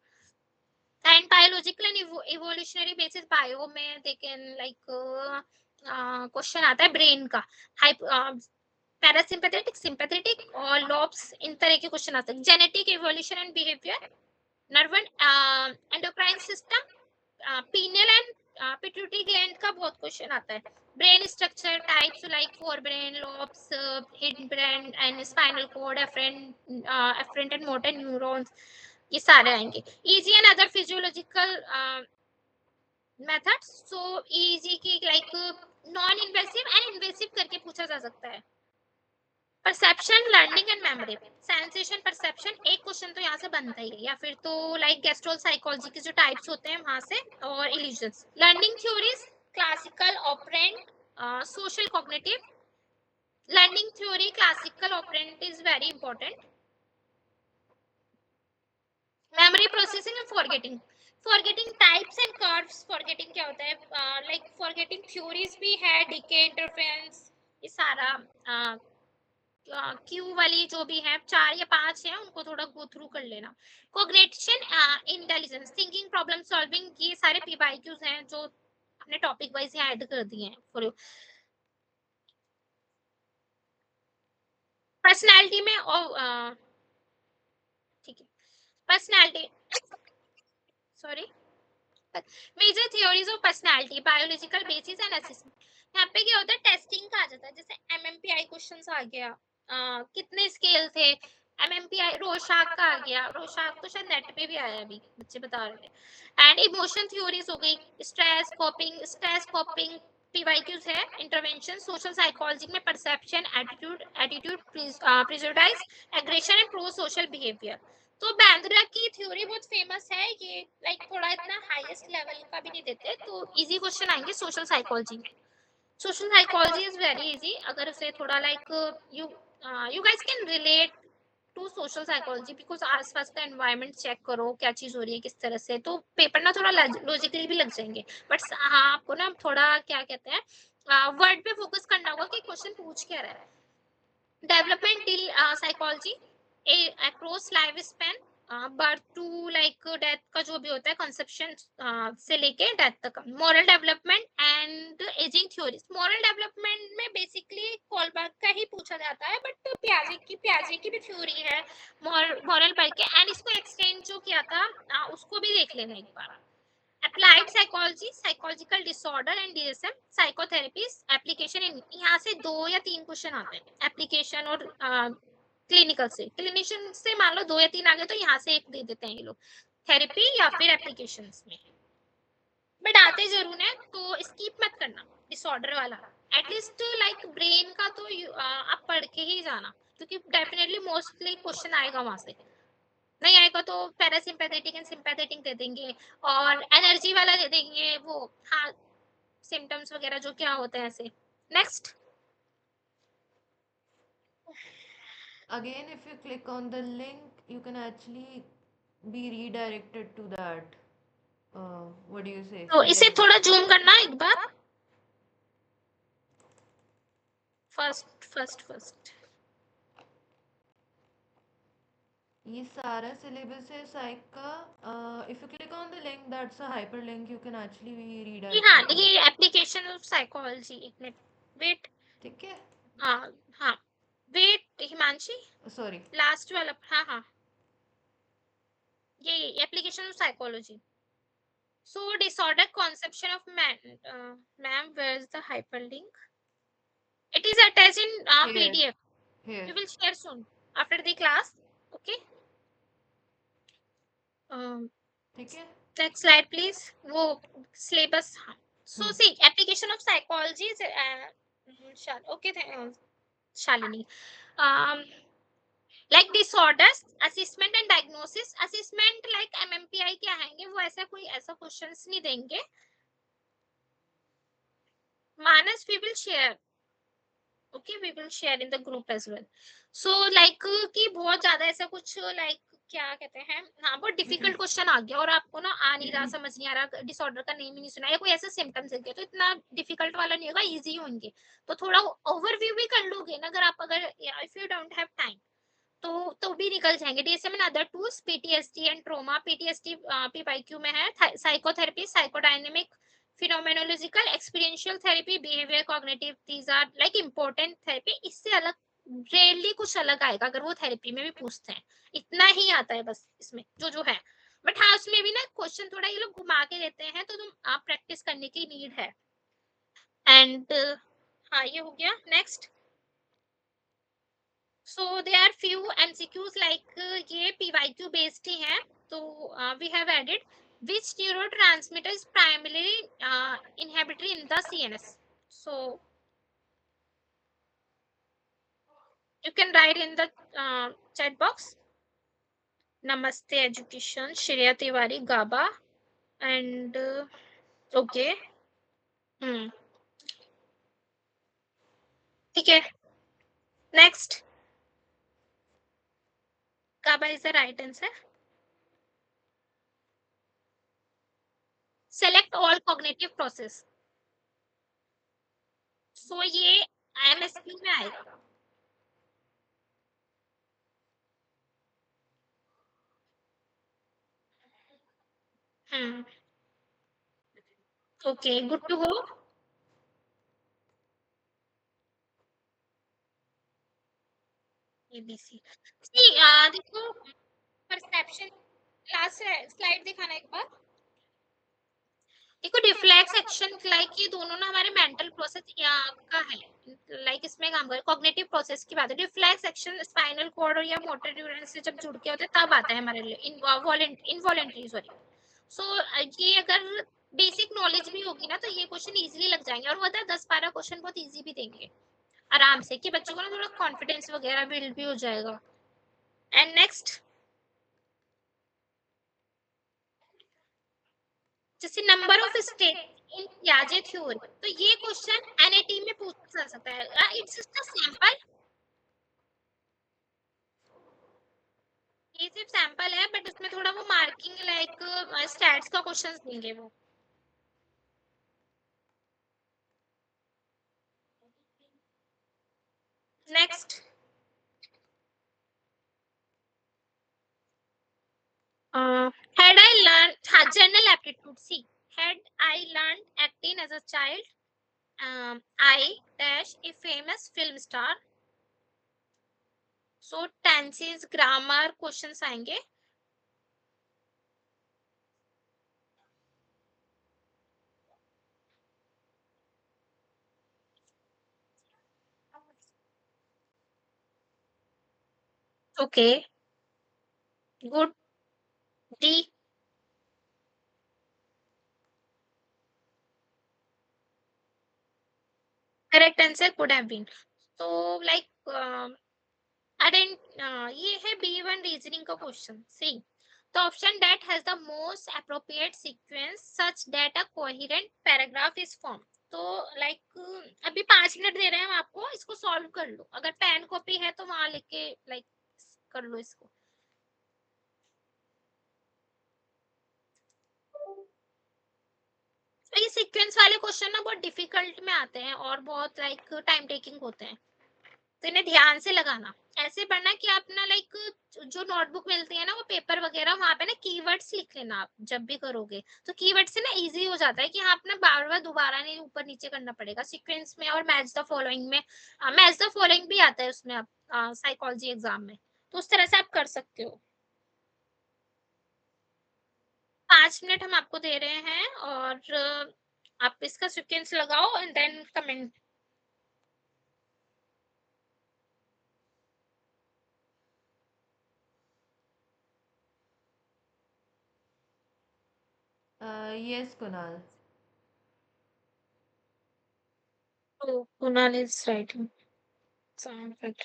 And biological and evolutionary basis, bio में दे कैन लाइक क्वेश्चन आता है ब्रेन का, पैरासिम्पैथेटिक, सिंपैथेटिक और लॉब्स, इन तरह के क्वेश्चन आते हैं। Genetic, evolution and behaviour, nerve and endocrine system, pineal and pituitary gland का बहुत क्वेश्चन आता है। Brain structure types like fore brain, lobes, hindbrain and spinal cord, afferent and motor neurons, ये सारे आएंगे। EEG and other physiological methods, so EEG की like non invasive and invasive करके पूछा जा सकता है। Perception, learning and memory, sensation, perception, एक क्वेश्चन तो यहाँ से बनता ही है, या फिर तो लाइक गैस्ट्रोल साइकोलॉजी के जो टाइप्स होते हैं वहां से, और illusions. Learning theories, classical, operant, social cognitive. Learning theory, classical, operant is very important. Memory processing and forgetting, forgetting types and curves, forgetting क्या होता है, लाइक फॉरगेटिंग थ्योरीज भी है, डीके, इंटरफेरेंस, ये सारा क्यू वाली जो भी है, 4 या 5 है, उनको थोड़ा गो थ्रू कर लेना। Cognition, intelligence, thinking, problem solving, ये सारे पीवाईक्यूज हैं जो हमने टॉपिक वाइज यहाँ ऐड कर दिए हैं फॉर यू। पर्सनालिटी में ठीक है, personality, sorry, major theories of personality, biological basis and assessment. यहाँ पे क्या होता है, टेस्टिंग का आ जाता है, जैसे एमएमपीआई क्वेश्चंस आ गया, कितने स्केल थे, एमएमपीआई, रोशाक का आ गया, रोशाक तो शायद नेट पे भी आया, अभी बच्चे बता रहे हैं। एंड इमोशन थ्योरीज हो गई, स्ट्रेस कॉपिंग पीवाईक्यूज है, इंटरवेंशन, सोशल साइकोलॉजी में perception, attitude, prejudice, aggression and pro social behaviour. तो बैंद्रा की थ्योरी बहुत फेमस है, ये लाइक थोड़ा इतना हाईएस्ट लेवल का भी नहीं देते, तो इजी क्वेश्चन आएंगे सोशल साइकोलॉजी में। Social psychology is very easy, अगर उसे थोड़ा like you guys can relate to social psychology, because आसपास का एनवायरनमेंट चेक करो क्या चीज हो रही है किस तरह से, तो पेपर ना थोड़ा लॉजिकली भी लग जाएंगे, बट हाँ आपको ना थोड़ा क्या कहते हैं वर्ड पे फोकस करना होगा कि क्वेश्चन पूछ क्या रहा है। Developmental psychology, across life span, birth to like death का जो भी होता है, कंसेप्शन से लेके डेथ तक। Moral development and ageing theories, moral development में बेसिकली कॉलबैक का ही पूछा जाता है, बट प्याजे की भी थ्योरी है मॉरल पढ़ के, एंड इसको एक्सटेंड जो किया था उसको भी देख लेना एक बार। Applied psychology, psychological disorder and DSM, psychotherapies, application, यहाँ से 2 या 3 क्वेश्चन आते हैं एप्लीकेशन और क्लिनिकल से। क्लिनिशियन से मान लो 2 या 3 आ गए, तो यहाँ से एक दे देते हैं ये लोग, थेरेपी या फिर एप्लीकेशन में, बट आते जरूर है, तो स्किप मत करना डिसऑर्डर वाला, एटलीस्ट लाइक ब्रेन का तो आप पढ़ के ही जाना, क्योंकि डेफिनेटली मोस्टली क्वेश्चन आएगा वहां से, नहीं आएगा तो पैरासिम्पैथेटिक एंड सिंपैथेटिक दे देंगे, और एनर्जी वाला दे देंगे वो, हाँ सिम्टम्स वगैरह जो क्या होते हैं ऐसे। Next, Again, if you click on the link, you can actually be redirected to that. What do you say? तो इसे syllabus. थोड़ा जूम करना एक बार, फर्स्ट ये सारा syllabus है psych का. If you click on the link, that's a hyperlink. You can actually be redirected. हाँ, to ये it. एप्लीकेशन ऑफ साइकोलॉजी, एक मिनट वेट, ठीक है. हाँ हाँ हिमांशी सॉरी लास्ट वाला, हाँ हाँ, ये application of psychology. So disorder conception of man, ma'am, where's the hyperlink? It is attached in here PDF. Here We will share soon after the class. Okay. ठीक है. Next slide, please. वो syllabus. So Hmm. see, application of psychology is okay. Shalini. Like disorders, assessment and diagnosis. Assessment like MMPI क्या आएंगे, वो ऐसा कोई ऐसा क्वेश्चंस नहीं देंगे. Manas, we will share. Okay, we will share in the group as well. So like कि बहुत ज्यादा ऐसा कुछ like क्या कहते हैं, हाँ बहुत डिफिकल्ट क्वेश्चन आ गया और आपको ना आ नहीं रहा, समझ नहीं आ रहा, डिसऑर्डर का नेम ही नहीं सुना या कोई ऐसा सिम्टम्स है तो इतना डिफिकल्ट वाला नहीं होगा, इजी होंगे. तो थोड़ा ओवरव्यू भी कर लोगे ना अगर आप, अगर if you don't have time तो भी निकल जाएंगे. DSM and other tools, PTSD and trauma. PTSD PYQ में है. Psychotherapy, psychodynamic, phenomenological, experiential therapy, behavior cognitive, these are like important therapy. इससे अलग रेयरली कुछ अलग आएगा, अगर वो थेरेपी में भी पूछते हैं. इतना ही आता है बस इसमें जो है. बट हाँ उसमें भी ना क्वेश्चन थोड़ा ये लोग घुमा के देते हैं, तो तुम आप प्रैक्टिस करने की नीड है. एंड हाँ ये हो गया. Next. So there are few MCQs like ये PYQ based ही हैं. तो we have added which neurotransmitter is primarily inhibitory in the CNS. So you can write in the chat box. Namaste Education, Shreya Tiwari, GABA, and okay. ठीक है. Next. GABA is the right answer. Select all cognitive process. So ये MSQ में आएगा. Okay, good to go. ABC. See, देखो परसेप्शन, लास्ट स्लाइड दिखाना एक बार. देखो रिफ्लेक्स एक्शन लाइक ये दोनों ना हमारे मेंटल प्रोसेस का है, लाइक इसमें काम कर कॉग्निटिव प्रोसेस की बात है. रिफ्लेक्स एक्शन स्पाइनल कॉर्ड और या मोटर न्यूरॉन से जब जुड़ के होते हैं तब आता है हमारे लिए इनवॉलेंटरी सॉरी. सो ये अगर बेसिक नॉलेज भी होगी ना तो ये क्वेश्चन इजीली लग जाएंगे. और वो होता है 10-12 क्वेश्चन बहुत इजी भी देंगे आराम से, कि बच्चों को ना थोड़ा कॉन्फिडेंस वगैरह बिल्ड भी हो जाएगा. एंड नेक्स्ट, जैसे नंबर ऑफ स्टेट इन पियाजे थ्योरी, तो ये क्वेश्चन एनएटी में पूछा जा सकता है. इट्स जस्ट अ सैंपल, ये सिर्फ सैंपल है, बट इसमें थोड़ा वो मार्किंग लाइक स्टैट्स का क्वेश्चंस देंगे वो. Next. had I learned general aptitude. See, had I learned acting as a child, I dash a famous film star. So tenses, grammar questions आएंगे. Okay, good. D. Correct answer could have been. So like ये है B1 रीजनिंग का question. See, the option that has the most appropriate sequence such that a coherent paragraph is formed. तो like अभी 5 मिनट दे रहे हैं हम आपको, इसको सॉल्व कर लो. अगर पेन कॉपी है तो वहां लिख के like कर लो इसको. तो ये सीक्वेंस वाले क्वेश्चन ना बहुत डिफिकल्ट में आते हैं और बहुत लाइक टाइम टेकिंग होते हैं, तो इन्हें ध्यान से लगाना. ऐसे पढ़ना कि आप ना लाइक जो नोटबुक मिलती है ना वो पेपर वगैरह, वहां पे ना कीवर्ड्स लिख लेना. आप जब भी करोगे तो कीवर्ड से ना इजी हो जाता है कि हाँ अपना बार बार दोबारा नहीं ऊपर नीचे करना पड़ेगा सीक्वेंस में. और मैच द फॉलोइंग में, मैच द फॉलोइंग भी आता है उसमें. आप साइकोलॉजी एग्जाम में, तो उस तरह से आप कर सकते हो। 5 मिनट हम आपको दे रहे हैं और आप इसका सीक्वेंस लगाओ and then comment. Yes, Kunal. So Kunal is writing sound effect.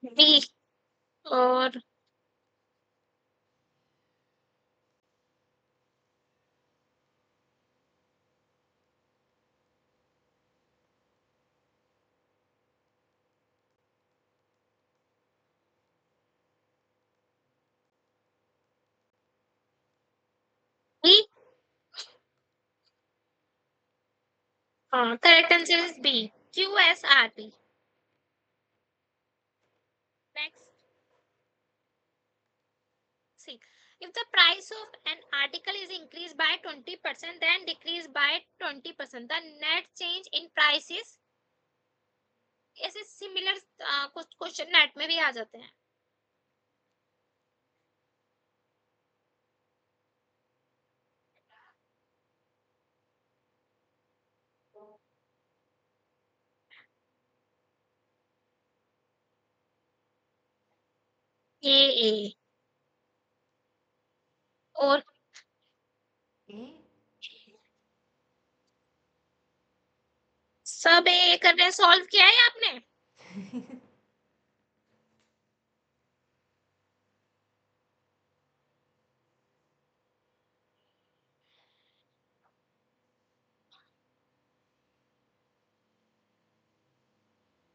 B और B, हाँ, correct answer is B, QSRP. Next, see, if the price of an article is increased by 20%, then decreased by 20%, the net change in price is, ऐसे सिमिलर कुछ क्वेश्चन नेट में भी आ जाते हैं। ए और A? सब ए कर रहे हैं, सॉल्व किया है आपने?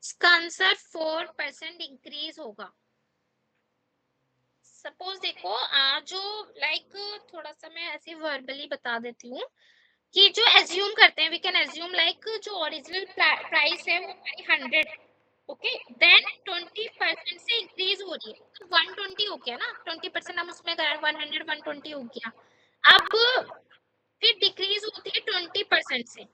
इसका आंसर 4% इंक्रीज होगा। सपोज देखो जो लाइक थोड़ा सा मैं ऐसे वर्बली बता देती हूँ कि जो एज्यूम करते हैं, वी कैन एज्यूम लाइक जो ओरिजिनल प्राइस है वो 100, ओके, देन 20% से इंक्रीज हो रही है तो 120 हो गया ना, 20% हम उसमें 100 120 हो गया। अब फिर डिक्रीज होती है 20% से,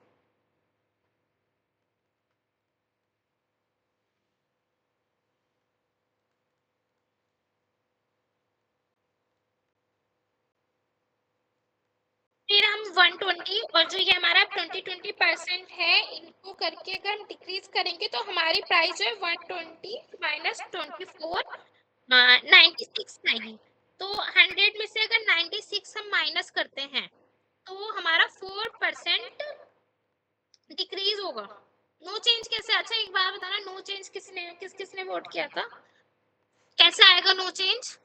फिर हम 120 और जो ये हमारा 20% है इनको करके अगर हम डिक्रीज करेंगे तो हमारी प्राइस जो है 120 माइनस 24 96 आएगी। तो 100 में से अगर 96 हम माइनस करते हैं तो हमारा 4% डिक्रीज होगा। नो चेंज कैसे? अच्छा एक बात बताना, नो चेंज किसने वोट किया था? कैसे आएगा नो चेंज?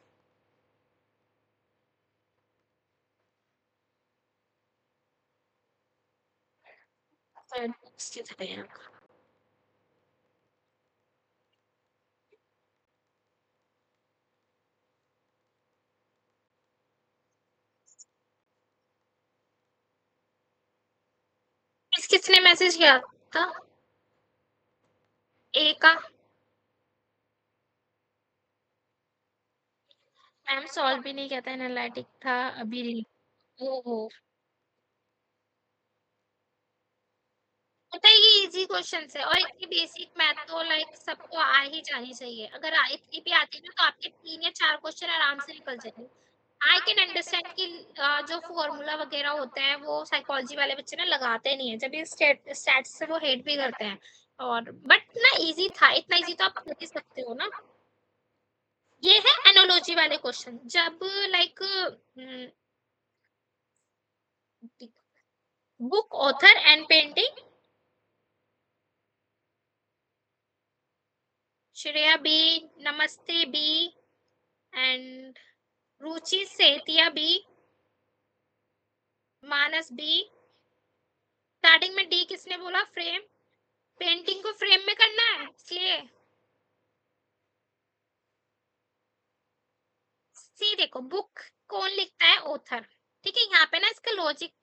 किसने मैसेज किया था? ए का। मैम सॉल्व भी नहीं किया था, एनालिटिक था अभी। ओहो, पता है ये इजी क्वेश्चन है और इतनी बेसिक मैथ तो लाइक सबको आ ही जानी चाहिए। अगर इतनी भी आती है ना तो आपके 3 या 4 क्वेश्चन आराम से निकल जाएंगे। आई कैन अंडरस्टैंड कि जो फॉर्मूला वगैरह होता है वो साइकोलॉजी वाले बच्चे ना लगाते नहीं है, जब ये स्टैट्स से वो हेट भी करते हैं। और बट ना इजी था, इतना इजी तो आप कर ही सकते हो ना। ये है एनोलॉजी वाले क्वेश्चन, जब like book author and painting, Shreya B, नमस्ते B and Ruchi Setia B, Manas B. Starting में डी किसने बोला? फ्रेम, पेंटिंग को फ्रेम में करना है इसलिए। सी देखो, बुक कौन लिखता है? ऑथर। ठीक है, यहाँ पे ना इसका लॉजिक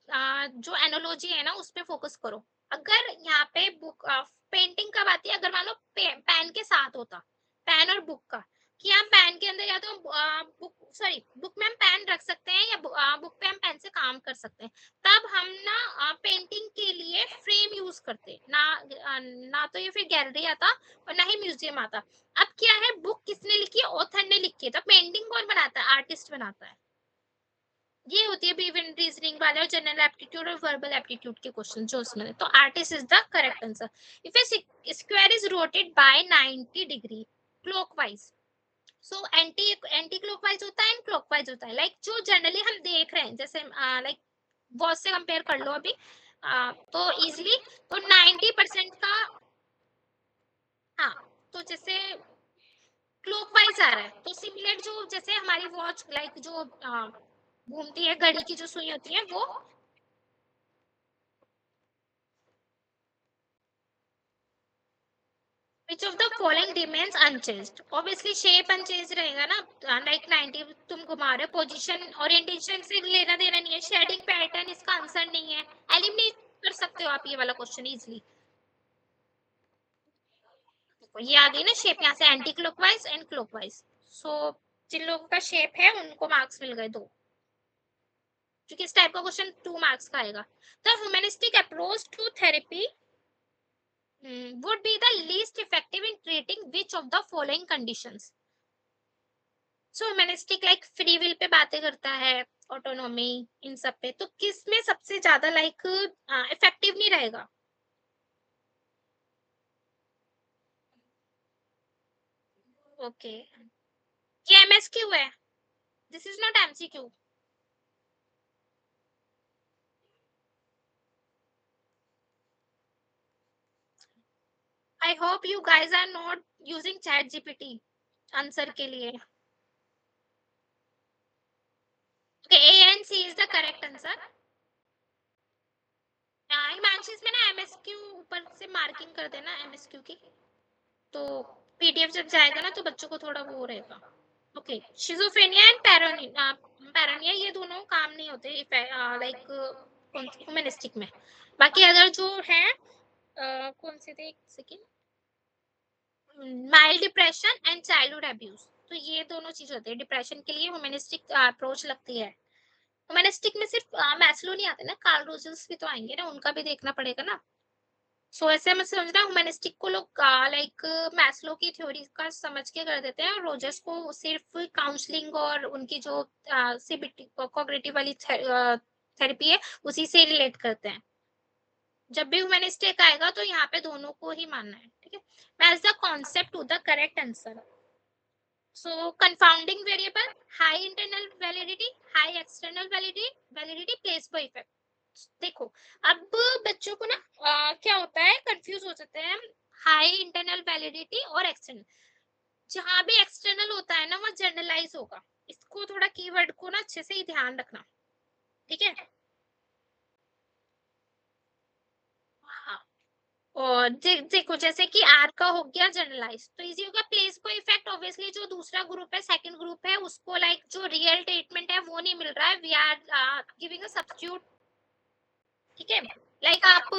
जो एनोलॉजी है ना उस पे फोकस करो। अगर यहाँ पे बुक पेंटिंग कब आती है, अगर मान लो पेन के साथ होता, पेन और बुक का, कि हम पेन के अंदर या तो बुक में हम पेन रख सकते हैं या बुक पे हम पेन से काम कर सकते हैं, तब हम ना पेंटिंग के लिए फ्रेम यूज करते ना, ना तो ये फिर गैलरी आता और ना ही म्यूजियम आता। अब क्या है, बुक किसने लिखी है, ऑथर ने लिखी है, तो पेंटिंग कौन बनाता है, आर्टिस्ट बनाता है। ये होती है बिहेवियर रीजनिंग वाले और जनरल एप्टीट्यूड और वर्बल एप्टीट्यूड के क्वेश्चन जो उसमें, तो artist is the correct answer. If A square is rotate bye 90 degree clockwise, so anti anti clockwise होता है एंड क्लॉकवाइज होता है, लाइक जो जनरली हम देख रहे हैं, जैसे लाइक वॉच से कंपेयर कर लो अभी, तो इजिली, तो 90% का, हाँ, तो जैसे क्लॉकवाइज आ रहा है, तो सिमिलर जो जैसे हमारी वॉच लाइक जो घूमती है, घड़ी की जो सुई होती है वो, which of the following remains unchanged, obviously shape unchanged रहेगा ना, like 90 तुम घुमा रहे हो, पोजीशन ओरिएंटेशन से लेना देना नहीं है, शेडिंग पैटर्न इसका आंसर नहीं है, एलिमिनेट कर सकते हो आप ये वाला क्वेश्चन इजीली। ये आ गई ना शेप, यहाँ से एंटी क्लॉकवाइज एंड क्लॉकवाइज, सो जिन लोगों का शेप है उनको मार्क्स मिल गए 2, क्योंकि इस टाइप का क्वेश्चन 2 मार्क्स का आएगा। The humanistic approach to therapy would be the least effective in treating which of the following conditions, so humanistic like free will pay बातें करता है, ऑटोनॉमी, इन सब पे, तो किस में सबसे ज्यादा लाइक इफेक्टिव नहीं रहेगा। ओके, ये एमएसक्यू है, this is not MCQ. I hope you guys are not using ChatGPT answer के लिए। Okay, A and C is the correct answer. Himanshi में ना एमएसक्यू ऊपर से मार्किंग कर देना एमएसक्यू की, तो पीडीएफ जब जाएगा ना तो बच्चों को थोड़ा वो रहेगा। ओके, शिजोफ्रेनिया एंड पैरानिया ये दोनों काम नहीं होते लाइक ह्यूमनिस्टिक में, बाकी अगर जो है कौन से थे, एक second, mild depression and childhood abuse, तो ये दोनों चीज होती है डिप्रेशन के लिए ह्यूमनिस्टिक अप्रोच लगती है। ह्यूमनिस्टिक में सिर्फ मैस्लो नहीं आते ना, कार्ल रोजर्स भी तो आएंगे ना, उनका भी देखना पड़ेगा ना। सो ऐसे मैं समझना ह्यूमनिस्टिक को लोग लाइक मैस्लो की थ्योरी का समझ के कर देते हैं, और रोजर्स को सिर्फ काउंसलिंग और उनकी जो सीबीटी कॉग्निटिव वाली थेरेपी है उसी से रिलेट करते हैं। जब भी ह्यूमनिस्टिक आएगा तो यहाँ पे दोनों को ही मानना है, ठीक है। Match the concept to the correct answer, so confounding variable, high internal validity, high external validity, placebo effect. देखो, अब बच्चों को ना क्या होता है, कंफ्यूज हो जाते हैं हाई इंटरनल वैलिडिटी और एक्सटर्नल। जहां भी एक्सटर्नल होता है ना वो जनरलाइज होगा, इसको थोड़ा कीवर्ड को ना अच्छे से ही ध्यान रखना, ठीक है। हाँ, और देखो जैसे कि आर का हो गया जनरलाइज, तो इजी होगा। प्लेसबो इफेक्ट ऑब्वियसली जो दूसरा ग्रुप है, सेकंड ग्रुप है, उसको लाइक जो रियल ट्रीटमेंट है वो नहीं मिल रहा है, we are giving a substitute, ठीक है। लाइक आप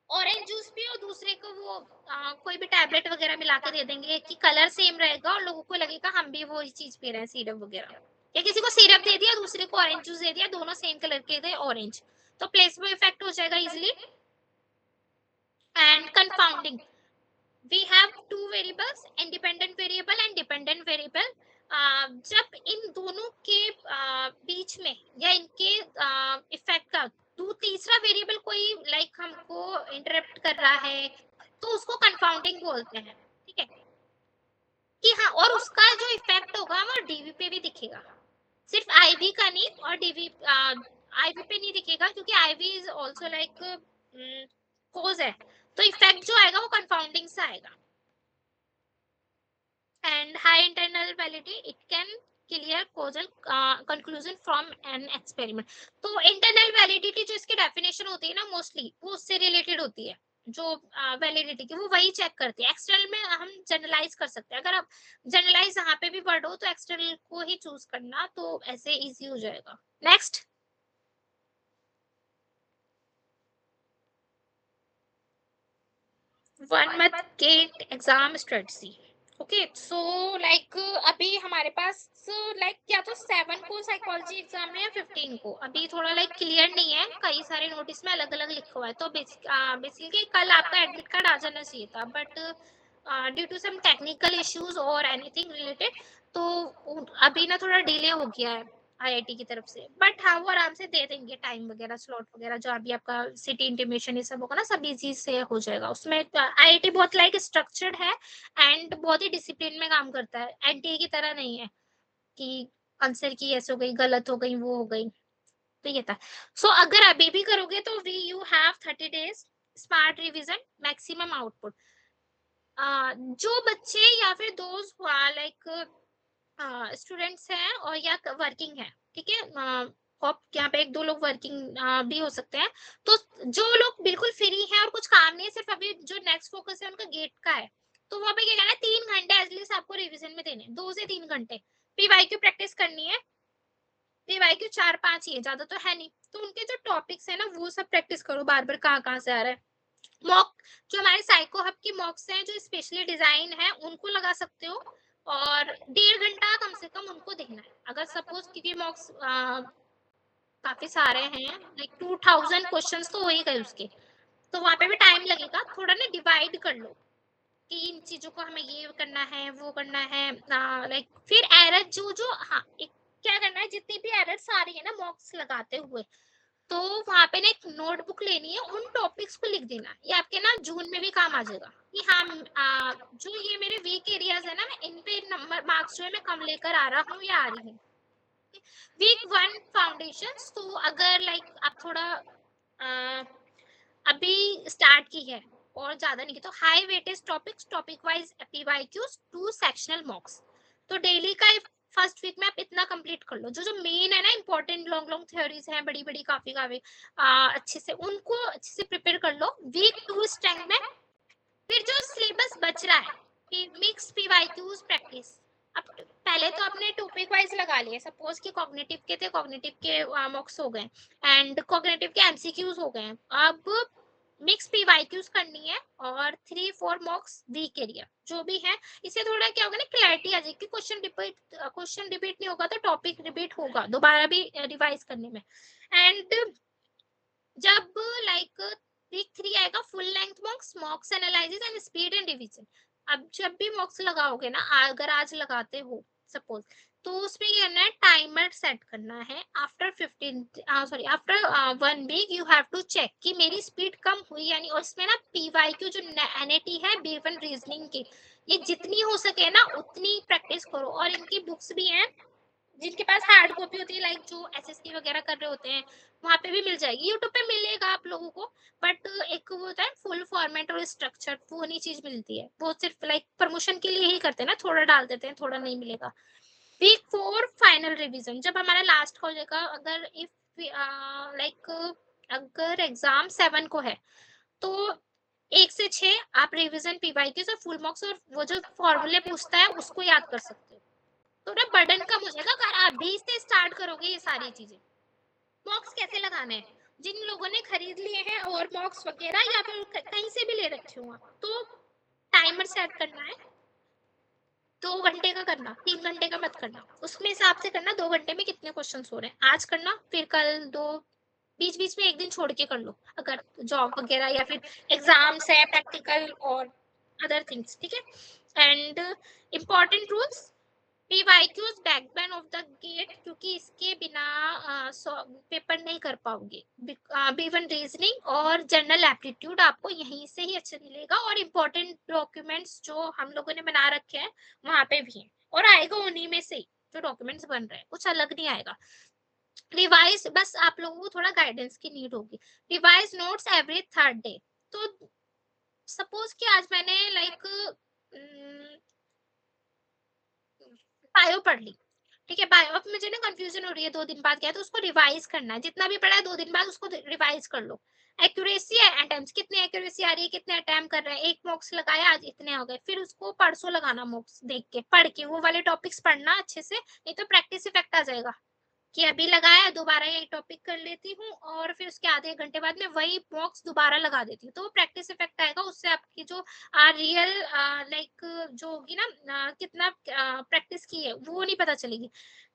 ऑरेंज जूस पियो, दूसरे को वो कोई भी टैबलेट वगैरह मिला के दे देंगे कि कलर सेम रहेगा और लोगों को लगेगा हम भी वो चीज पी रहे हैं, सिरप वगैरह, या किसी को सिरप दे दिया दूसरे को ऑरेंज जूस दे दिया, दोनों सेम कलर के थे ऑरेंज, तो प्लेसबो इफेक्ट हो जाएगा easily. And confounding, we have two variables, independent variable and dependent variable, जब इन दोनों के बीच में या इनके इफेक्ट का तीसरा वेरिएबल कोई लाइक हमको इंटरप्ट कर रहा है तो उसको कंफाउंडिंग बोलते हैं, ठीक है। कि हाँ, और उसका जो इफेक्ट होगा वो डीवी पे भी दिखेगा, सिर्फ आईवी का नहीं, और डीवी आईवी पे नहीं दिखेगा क्योंकि आईवी इज आल्सो लाइक कोज है, तो इफेक्ट जो आएगा वो कंफाउंडिंग से आएगा। And high internal validity, it can clear causal conclusion from an experiment, तो internal validity जो इसकी डेफिनेशन होती है ना मोस्टली वो उससे रिलेटेड होती है, जो वैलिडिटी की वो वही चेक करती है। एक्सटर्नल में हम जनरलाइज कर सकते हैं, अगर आप जनरलाइज यहाँ पे भी वर्ड हो तो एक्सटर्नल को ही चूज करना, तो ऐसे इजी हो जाएगा। Next, 1 month GATE exam strategy. Okay, so like अभी हमारे पास लाइक या तो 7 को साइकोलॉजी एग्जाम है या 15 को, अभी थोड़ा लाइक क्लियर नहीं है, कई सारे नोटिस में अलग अलग लिखा हुआ है। तो बेसिकली कल आपका एडमिट कार्ड आ जाना चाहिए था, but due to some technical issues और एनीथिंग रिलेटेड, तो अभी ना थोड़ा डिले हो गया है आईआईटी की तरफ से। बट हाँ, वो आराम से दे देंगे टाइम वगैरह, स्लॉट वगैरह, जो अभी आपका सिटी इंटीमेशन ये सब होगा ना, सब इजी से हो जाएगा। उसमें आईआईटी बहुत लाइक स्ट्रक्चर्ड है एंड बहुत ही डिसिप्लिन में काम करता है, एनटीए की तरह नहीं है कि आंसर की ऐसे हो गई, गलत हो गई, वो हो गई। तो ये था। सो अगर अभी भी करोगे तो we you have 30 days smart revision, maximum output. जो बच्चे या फिर दोस्त लाइक स्टूडेंट्स हैं और या वर्किंग है, ठीक है, और यहाँ पे 1-2 लोग वर्किंग भी हो सकते हैं। तो जो लोग बिल्कुल फ्री हैं और कुछ काम नहीं है, सिर्फ अभी जो नेक्स्ट फोकस है उनका गेट का है, तो वहाँ पे क्या करना है, 3 घंटे एटलीस्ट आपको रिवीजन में देने, 2 से 3 घंटे। पीवाईक्यू प्रैक्टिस करनी है, पीवाईक्यू 4-5 ही है, ज्यादा तो है नहीं। तो उनके जो टॉपिक्स है ना, वो सब प्रैक्टिस करो, बार बार कहाँ कहाँ से आ रहा है। मॉक, जो हमारे साइको हब की मॉक्स हैं जो स्पेशली डिजाइन है, उनको लगा सकते हो, और 1.5 घंटा कम से कम उनको देना है। अगर सपोज क्योंकि मॉक्स काफी सारे हैं, लाइक 2000 क्वेश्चंस तो हो ही गए उसके, तो वहां पे भी टाइम लगेगा। थोड़ा ना डिवाइड कर लो कि इन चीजों को हमें ये करना है, वो करना है, लाइक फिर एरर जो हाँ, एक क्या करना है, जितनी भी एरर्स आ रही है ना मॉक्स लगाते हुए, तो वहां पे ना एक नोटबुक लेनी है, उन टॉपिक्स को लिख देना। ये आपके ना जून में भी काम आ जाएगा कि हाँ, जो ये मेरे वीक एरियाज है ना, मैं इन पे नंबर मार्क्स जो है मैं कम लेकर आ रहा हूँ या आ रही हूँ। वीक 1 फाउंडेशन, तो अगर लाइक आप थोड़ा अभी स्टार्ट की है और ज्यादा नहीं की, तो high weightage topics, topic wise PYQs, 2 sectional मॉक्स। तो डेली का फर्स्ट वीक में आप इतना कंप्लीट कर लो, जो जो मेन है ना, इंपॉर्टेंट लॉन्ग लॉन्ग थ्योरीज हैं, बड़ी बड़ी काफी काफी अच्छे से उनको अच्छे से प्रिपेयर कर लो। वीक 2 स्ट्रेंथ में फिर जो सिलेबस बच रहा है, मिक्स पीवाईक्यूज प्रैक्टिस। अब पहले तो आपने टॉपिक वाइज लगा लिए, सपोज कि कॉग्निटिव के थे, कॉग्निटिव के मॉक्स हो गए एंड कॉग्निटिव के एमसीक्यूज हो गए। अब मिक्स पीवाईक्यूज करनी है और 3-4 मॉक्स वीक एरिया जो भी है। इससे थोड़ा क्या होगा ना, क्लैरिटी आ जाएगी। क्वेश्चन रिपीट नहीं होगा तो टॉपिक रिपीट होगा दोबारा भी रिवाइज करने में। एंड जब लाइक वीक 3 आएगा, full length मॉक्स, मॉक्स analysis and speed and revision. अब जब भी मॉक्स लगाओगे ना, अगर आज लगाते हो सपोज, तो उसमें ये करना है, टाइमर सेट करना है। After 1 week you have to check कि मेरी स्पीड कम हुई यानी। और इसमें ना पीवाईक्यू जो एनएटी है, B1 रीजनिंग की, ये जितनी हो सके ना उतनी प्रैक्टिस करो। और इनकी बुक्स भी हैं, जिनके पास हार्ड कॉपी होती है, लाइक जो एसएससी वगैरह कर रहे होते हैं, वहां पे भी मिल जाएगी, यूट्यूब पे मिलेगा आप लोगों को। बट एक वो होता है फुल फॉर्मेट और स्ट्रक्चर, वो नहीं चीज मिलती है, वो सिर्फ लाइक प्रमोशन के लिए ही करते हैं ना, थोड़ा डाल देते हैं, थोड़ा नहीं मिलेगा। वीक 4 फाइनल रिवीजन, जब हमारा लास्ट हो जाएगा, अगर इफ लाइक अगर एग्जाम 7 को है, तो 1 से 6 आप रिवीजन पीवाईक्यू और फुल मार्क्स और वो जो फॉर्मूले पूछता है उसको याद कर सकते हो। तो ना बर्डन कम हो जाएगा अगर आप 20 से स्टार्ट करोगे ये सारी चीजें। मॉक्स कैसे लगाने हैं, जिन लोगों ने खरीद लिए हैं और मॉक्स वगैरह या फिर कहीं से भी ले रखे हो आप, तो टाइमर सेट करना है। 2 घंटे का करना, 3 घंटे का मत करना, उसमें हिसाब से करना 2 घंटे में कितने क्वेश्चन हो रहे हैं। आज करना, फिर कल दो, बीच बीच में एक दिन छोड़ के कर लो अगर जॉब वगैरह या फिर एग्जाम्स है, प्रैक्टिकल और अदर थिंग्स, ठीक है। And important rules, PYQs backbone of the GATE, क्योंकि इसके बिना पेपर नहीं कर पाओगे। B1 रीजनिंग और जनरल एप्टीट्यूड आपको यहीं से ही अच्छा मिलेगा, और इम्पोर्टेंट डॉक्यूमेंट्स जो हम लोगों ने बना रखे हैं वहां पे भी है, और आएगा उन्हीं में से ही जो डॉक्यूमेंट्स बन रहे हैं, कुछ अलग नहीं आएगा। रिवाइज, बस आप लोगों को थोड़ा गाइडेंस की नीड होगी। Revise notes every 3rd day. तो सपोज कि आज मैंने लाइक बायो पढ़ ली, ठीक है, बायो, अब मुझे ना कंफ्यूजन हो रही है 2 दिन बाद क्या है, तो उसको रिवाइज करना है। जितना भी पढ़ा है 2 दिन बाद उसको रिवाइज कर लो। एक्यूरेसी है, अटेम्प्ट्स कितने एक्यूरेसी आ रही है, कितने अटेम्प्ट कर रहे हैं, एक मॉक्स लगाया आज इतने हो गए, फिर उसको परसों लगाना मॉक्स देख के, पढ़ के वो वाले टॉपिक्स पढ़ना अच्छे से, नहीं तो प्रैक्टिस इफेक्ट आ जाएगा। कि अभी लगाया, दोबारा यही टॉपिक कर लेती हूँ और फिर उसके आधे एक घंटे बाद में वही मॉक्स दोबारा लगा देती हूँ, तो प्रैक्टिस इफेक्ट आएगा, उससे आपकी जो रियल लाइक जो होगी ना कितना प्रैक्टिस की है वो नहीं पता चलेगी।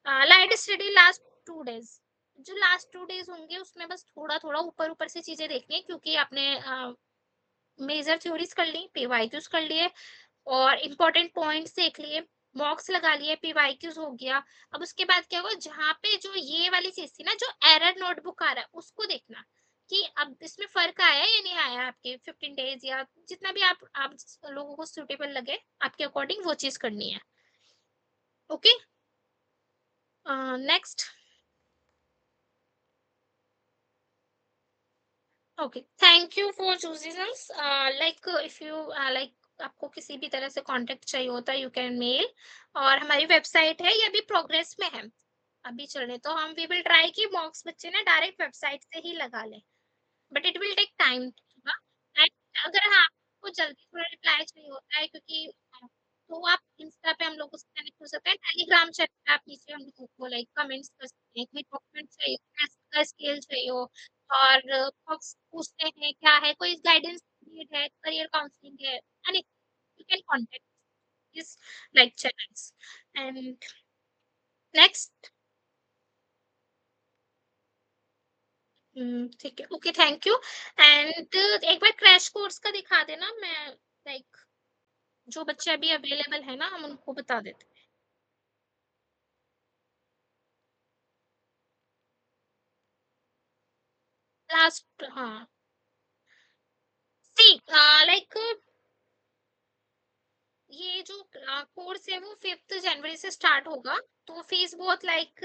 लाइट स्टडी लास्ट 2 डेज, जो लास्ट 2 डेज होंगे उसमें बस थोड़ा थोड़ा ऊपर ऊपर से चीजें देखनी है, क्योंकि आपने मेजर थ्योरीज कर ली, पीवाईक्यूज कर लिए और इम्पोर्टेंट पॉइंट्स देख लिए, मॉक्स लगा लिए, पीवाईक्यूज हो गया। अब उसके बाद क्या हुआ, जहाँ पे जो ये वाली चीज थी ना, जो एरर नोटबुक आ रहा है उसको देखना कि अब इसमें फर्क आया है या नहीं आया, आपके 15 डेज या जितना भी आप लोगों को सुटेबल लगे आपके अकॉर्डिंग वो चीज करनी है। Okay, next. Okay, thank you for choosing us. Like if you like आपको किसी भी तरह से कांटेक्ट चाहिए होता है, यू कैन मेल। और हमारी वेबसाइट है, ये अभी प्रोग्रेस में है, अभी चलने तो हम वी विल ट्राई कि मॉक्स बच्चे ना डायरेक्ट वेबसाइट से ही लगा लें, but it will take time थोड़ा। एंड अगर हाँ आपको जल्दी थोड़ा रिप्लाई चाहिए होता है, क्योंकि तो आप इंस्टा पे हम लोगों से कनेक्ट हो सकते हैं, टेलीग्राम चैट पे आप नीचे हम लोगों को लाइक कमेंट्स कर सकते हैं, कोई डॉक्यूमेंट चाहिए, टेस्ट का स्केल चाहिए हो और बॉक्स पूछते हैं क्या है, कोई गाइडेंस नीड है, करियर काउंसलिंग है, any you can contact this like channels. And next. ठीक है, ओके, थैंक यू। एंड एक बार क्रैश कोर्स का दिखा देना, मैं लाइक जो बच्चे अभी अवेलेबल है ना हम उनको बता देते हैं। लास्ट, हाँ, सी लाइक ये जो कोर्स है वो 5 जनवरी से स्टार्ट होगा, तो फीस बहुत लाइक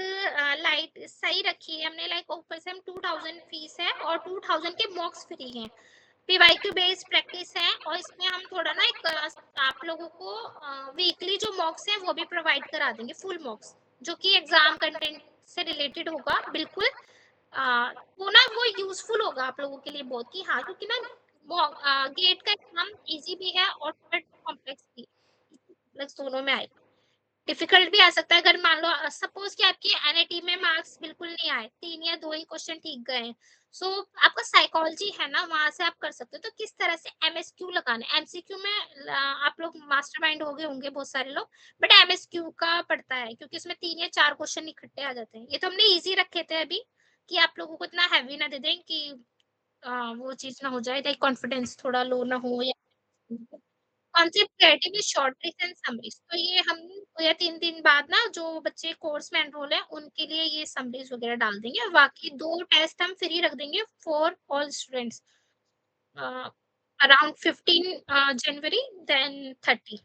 लाइट सही रखी है हमने, लाइक ऊपर से हम 2000 फीस है और 2000 के मॉक्स फ्री हैं, पीवाईक्यू बेस्ड प्रैक्टिस है, और इसमें हम थोड़ा ना एक आप लोगों को वीकली जो मॉक्स हैं वो भी प्रोवाइड करा देंगे, फुल मॉक्स जो कि एग्जाम कंटेंट से रिलेटेड होगा बिल्कुल। वो ना वो यूजफुल होगा आप लोगों के लिए बहुत, कि हाँ क्योंकि ना गेट का एग्जाम इजी भी है और थोड़ा कॉम्प्लेक्स भी, कॉम्प्लेक्स दोनों में आएगा, डिफिकल्ट भी आ सकता है। अगर मान लो सपोज कि आपके एनआईटी में मार्क्स बिल्कुल नहीं आए, 3 या 2 ही क्वेश्चन ठीक गए, सो आपका साइकोलॉजी है ना, वहां से आप कर सकते हो, तो किस तरह से एमएसक्यू लगाना है, एमसीक्यू में आप लोग मास्टरमाइंड हो गए होंगे बहुत सारे लोग, बट एमएसक्यू का पड़ता है क्योंकि उसमें 3 या 4 क्वेश्चन इकट्ठे आ जाते हैं, ये तो हमने इजी रखे थे अभी कि आप लोगों को इतना हैवी ना दे दें कि वो चीज ना हो जाए, लाइक कॉन्फिडेंस थोड़ा लो ना हो, या concept creative is short tricks and summaries, तो ये हम 2 या 3 दिन बाद ना जो बच्चे कोर्स में एनरोल है उनके लिए ये समरीज वगैरह डाल देंगे, और बाकी 2 टेस्ट हम फ्री रख देंगे for all students around 15 January then 30,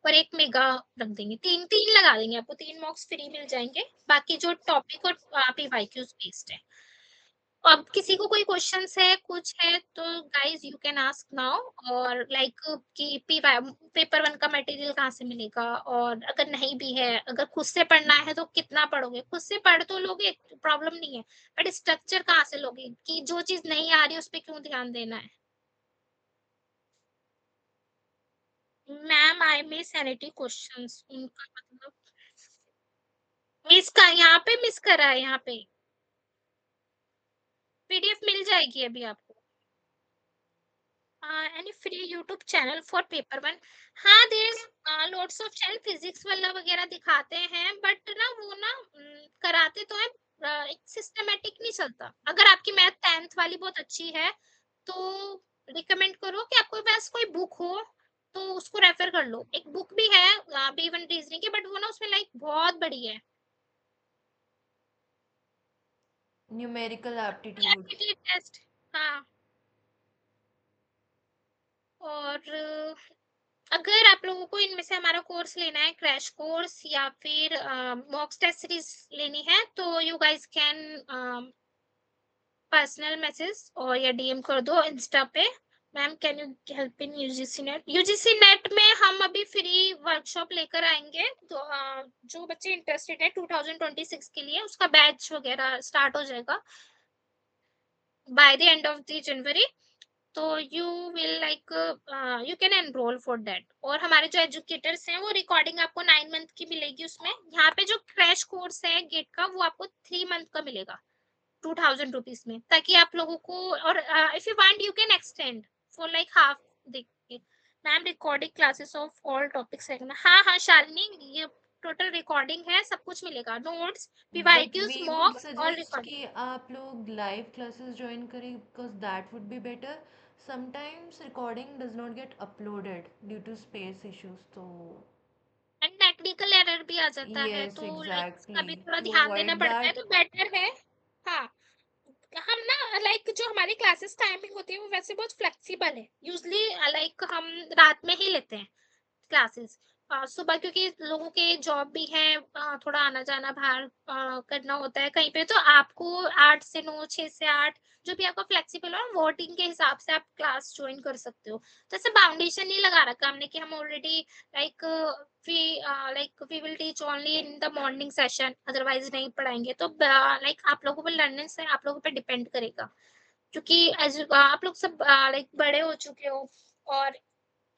और एक मेगा रख देंगे, 3 लगा देंगे, आपको 3 मॉक्स फ्री मिल जाएंगे, बाकी जो टॉपिक और पीवाईक्यूज बेस्ड है। अब किसी को कोई क्वेश्चंस है कुछ है तो guys you can ask now, और लाइक कि पेपर 1 का मटेरियल कहाँ से मिलेगा, और अगर नहीं भी है, अगर खुद से पढ़ना है तो कितना पढ़ोगे, खुद से पढ़ तो लोगे, प्रॉब्लम नहीं है, बट स्ट्रक्चर कहाँ से लोगे, कि जो चीज नहीं आ रही उस पर क्यों ध्यान देना है। मैम आई मिस एनीटी क्वेश्चंस, उनका मतलब मिस का यहाँ पे मिस करा है, यहाँ पे पीडीएफ मिल जाएगी अभी आपको। Any free YouTube channel for paper 1, हाँ there is lots of channel, physics वाला वगैरह दिखाते हैं, बट ना वो ना कराते तो है, एक सिस्टमेटिक नहीं चलता। अगर आपकी मैथ 10th वाली बहुत अच्छी है तो रिकमेंड करो कि आपके पास कोई बुक हो तो उसको रेफर कर लो, एक बुक भी है B1 रीजनिंग की, बट वो ना उसमें लाइक बहुत बड़ी है, न्यूमेरिकल एप्टीट्यूड। Aptitude test. हाँ, और अगर आप लोगों को इनमें से हमारा कोर्स लेना है, क्रैश कोर्स या फिर मॉक टेस्ट सीरीज लेनी है, तो you guys can personal message और या डीएम कर दो इंस्टा पे, ma'am can you help in UGC net. UGC net में हम अभी फ्री वर्कशॉप लेकर आएंगे, तो जो बच्चे इंटरेस्टेड है 2026 के लिए उसका बैच वगैरह स्टार्ट हो जाएगा by the end of the January, तो you will like you can enroll for that. और हमारे जो एजुकेटर्स हैं वो रिकॉर्डिंग आपको 9 मंथ की मिलेगी। उसमें यहाँ पे जो क्रैश कोर्स है गेट का वो आपको 3 मंथ का मिलेगा 2000 रुपीज में, ताकि आप लोगों को, और if you want you can extend for like half. देखिए ma'am recording classes of all topics है ना। हाँ हाँ शालिनी, ये टोटल रिकॉर्डिंग है, सब कुछ मिलेगा, notes, but PYQs, we would mocks और सजेस्ट रिकॉर्डिंग। कि आप लोग लाइव क्लासेस ज्वाइन करें because that would be better. Sometimes recording does not get uploaded due to space issues, तो एंड टेक्निकल एरर भी आ जाता है, यस तो लाइक उसका एग्जैक्टली भी थोड़ा टू ध्यान देना अवॉइड पड़ता है, दैट. तो बेटर है। हाँ, हम ना लाइक जो हमारी क्लासेस टाइमिंग होती है वो वैसे बहुत फ्लेक्सिबल है। यूजली लाइक हम रात में ही लेते हैं क्लासेस। सुबह क्योंकि लोगों के जॉब भी है, थोड़ा आना जाना बाहर करना होता है कहीं पे, तो आपको 8 से 9, 6 से 8, जो भी आपका फ्लेक्सिबल हो, वोटिंग के हिसाब से आप क्लास ज्वाइन कर सकते हो। तो ऐसे बाउंडेशन नहीं लगा रखा हमने कि हम already like we will teach only in the morning session, otherwise नहीं पढ़ाएंगे। तो लाइक आप लोगों पर लर्निंग से आप लोगों पर डिपेंड करेगा, क्योंकि आप लोग सब लाइक बड़े हो चुके हो, और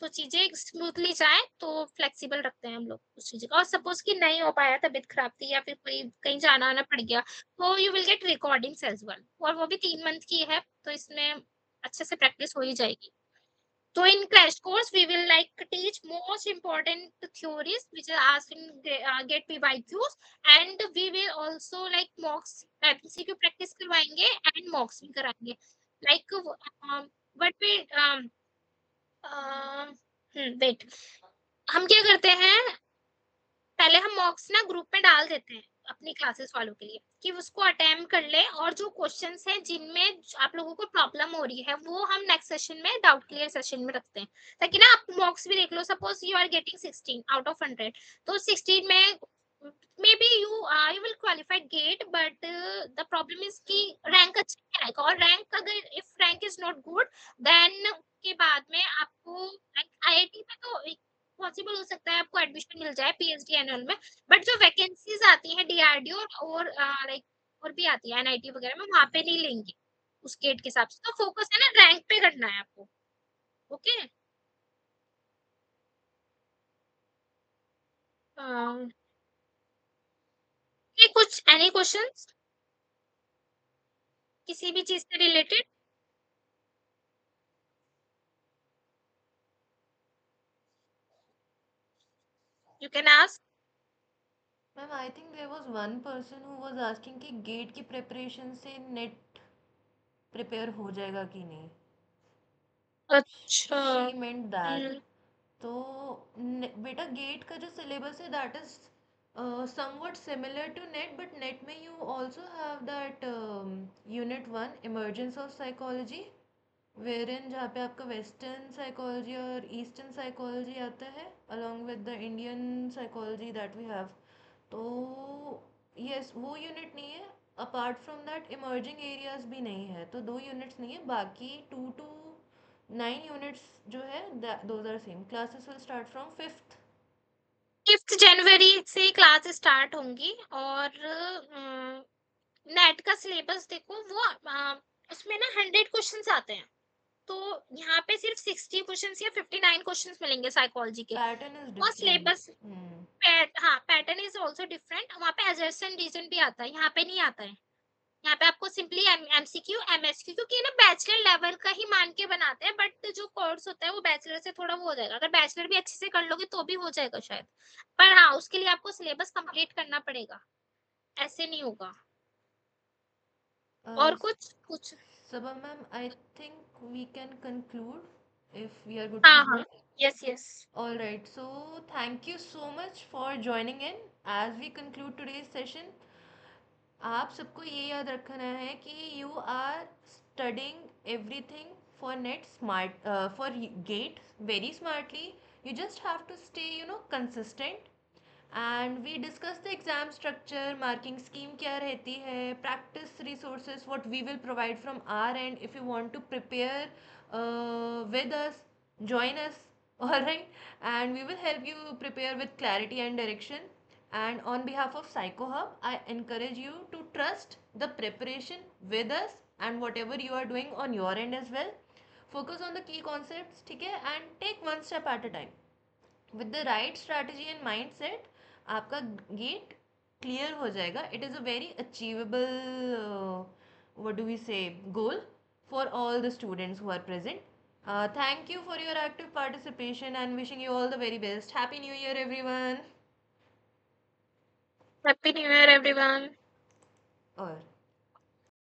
तो चीजें स्मूथली जाए तो फ्लेक्सिबल रखते हैं हम लोग उस चीज का। और सपोज कि नहीं हो पाया, तबीयत खराब थी या फिर कोई कहीं जाना आना पड़ गया, तो you will get recordings as well, और वो भी 3 मंथ की है, तो इसमें अच्छे से प्रैक्टिस हो ही जाएगी। So in crash course, we will like teach most important theories which are asked in get PYQs, and we will also like mocks, MCQ practice करवाएंगे and mocks भी कराएंगे। Like what we wait, हम क्या करते हैं, पहले हम मॉक्स ना ग्रुप में डाल देते हैं अपनी क्लासेस वालों के लिए कि उसको अटेम्प्ट कर ले, और जो क्वेश्चंस हैं जिनमें आप लोगों को प्रॉब्लम हो रही है वो हम नेक्स्ट सेशन में डाउट क्लियर सेशन में रखते हैं, ताकि ना आप मॉक्स भी देख लो। Suppose you are getting 16 out of 100, तो 16 में maybe you will qualify get, but the problem is कि रैंक अच्छा नहीं आएगा, और रैंक अगर if rank is not good, then के बाद में आपको आईआईटी में तो पॉसिबल हो सकता है आपको एडमिशन मिल जाए पीएचडी एनुअल में, बट जो वैकेंसीज आती हैं डीआरडीओ और लाइक और भी आती है एनआईटी वगैरह में, वहां पे नहीं लेंगे उस गेट के हिसाब से। तो फोकस है ना रैंक पे करना है आपको। ओके, कुछ एनी क्वेश्चंस किसी भी चीज से related you can ask. Ma'am I think there was one person who was asking कि गेट की प्रिपरेशन से नेट प्रिपेयर हो जाएगा कि नहीं. अच्छा। She meant that. तो बेटा गेट का जो सिलेबस है that is somewhat similar to NET, but NET में you also have that unit 1 emergence of psychology, where in जहाँ पे आपका वेस्टर्न साइकोलॉजी और ईस्टर्न साइकोलॉजी आता है along with the Indian psychology that we have. तो यस वो यूनिट नहीं है. Apart from that emerging areas भी नहीं है, तो 2 यूनिट्स नहीं है, बाकी 2 to 9 यूनिट्स जो है those are same. Classes will start from 5th. 5 जनवरी से क्लास स्टार्ट होंगी, और नेट का सिलेबस देखो वो उसमें ना 100 क्वेश्चंस आते हैं, तो यहाँ पे सिर्फ 60 क्वेश्चंस या 59 क्वेश्चंस मिलेंगे साइकोलॉजी के। पैटर्न इज और डिफरेंट. सिलेबस हाँ पैटर्न इज ऑल्सो डिफरेंट, वहाँ पे एजर्सन रीजन भी आता है, यहाँ पे नहीं आता है। यहाँ पे आपको सिंपली एमसीक्यू एमएसक्यू, क्योंकि ये ना बैचलर लेवल का ही मान के बनाते हैं, बट जो कोर्स होता है वो बैचलर से थोड़ा वो हो जाएगा। अगर बैचलर भी अच्छे से कर लोगे तो भी हो जाएगा शायद, पर हाँ उसके लिए आपको सिलेबस कंप्लीट करना पड़ेगा, ऐसे नहीं होगा। और कुछ कुछ Sabha ma'am, I think we can conclude if we are good to हाँ go. हाँ, yes yes. All right, so thank you so much for joining in. As we conclude today's session, आप सबको ये याद रखना है कि you are studying everything for net smart for gate very smartly. You just have to stay, consistent. And we discussed the exam structure, marking scheme क्या रहती है, practice resources what we will provide from our end. If you want to prepare with us, join us. All right, and we will help you prepare with clarity and direction. And on behalf of Psycho Hub, I encourage you to trust the preparation with us and whatever you are doing on your end as well. Focus on the key concepts, ठीक है, and take one step at a time with the right strategy and mindset. आपका गेट क्लियर हो जाएगा. It is a very achievable, what do we say, goal for all the students who are present. Thank you for your active participation and wishing you all the very best. Happy New Year, everyone. Happy New Year, everyone. और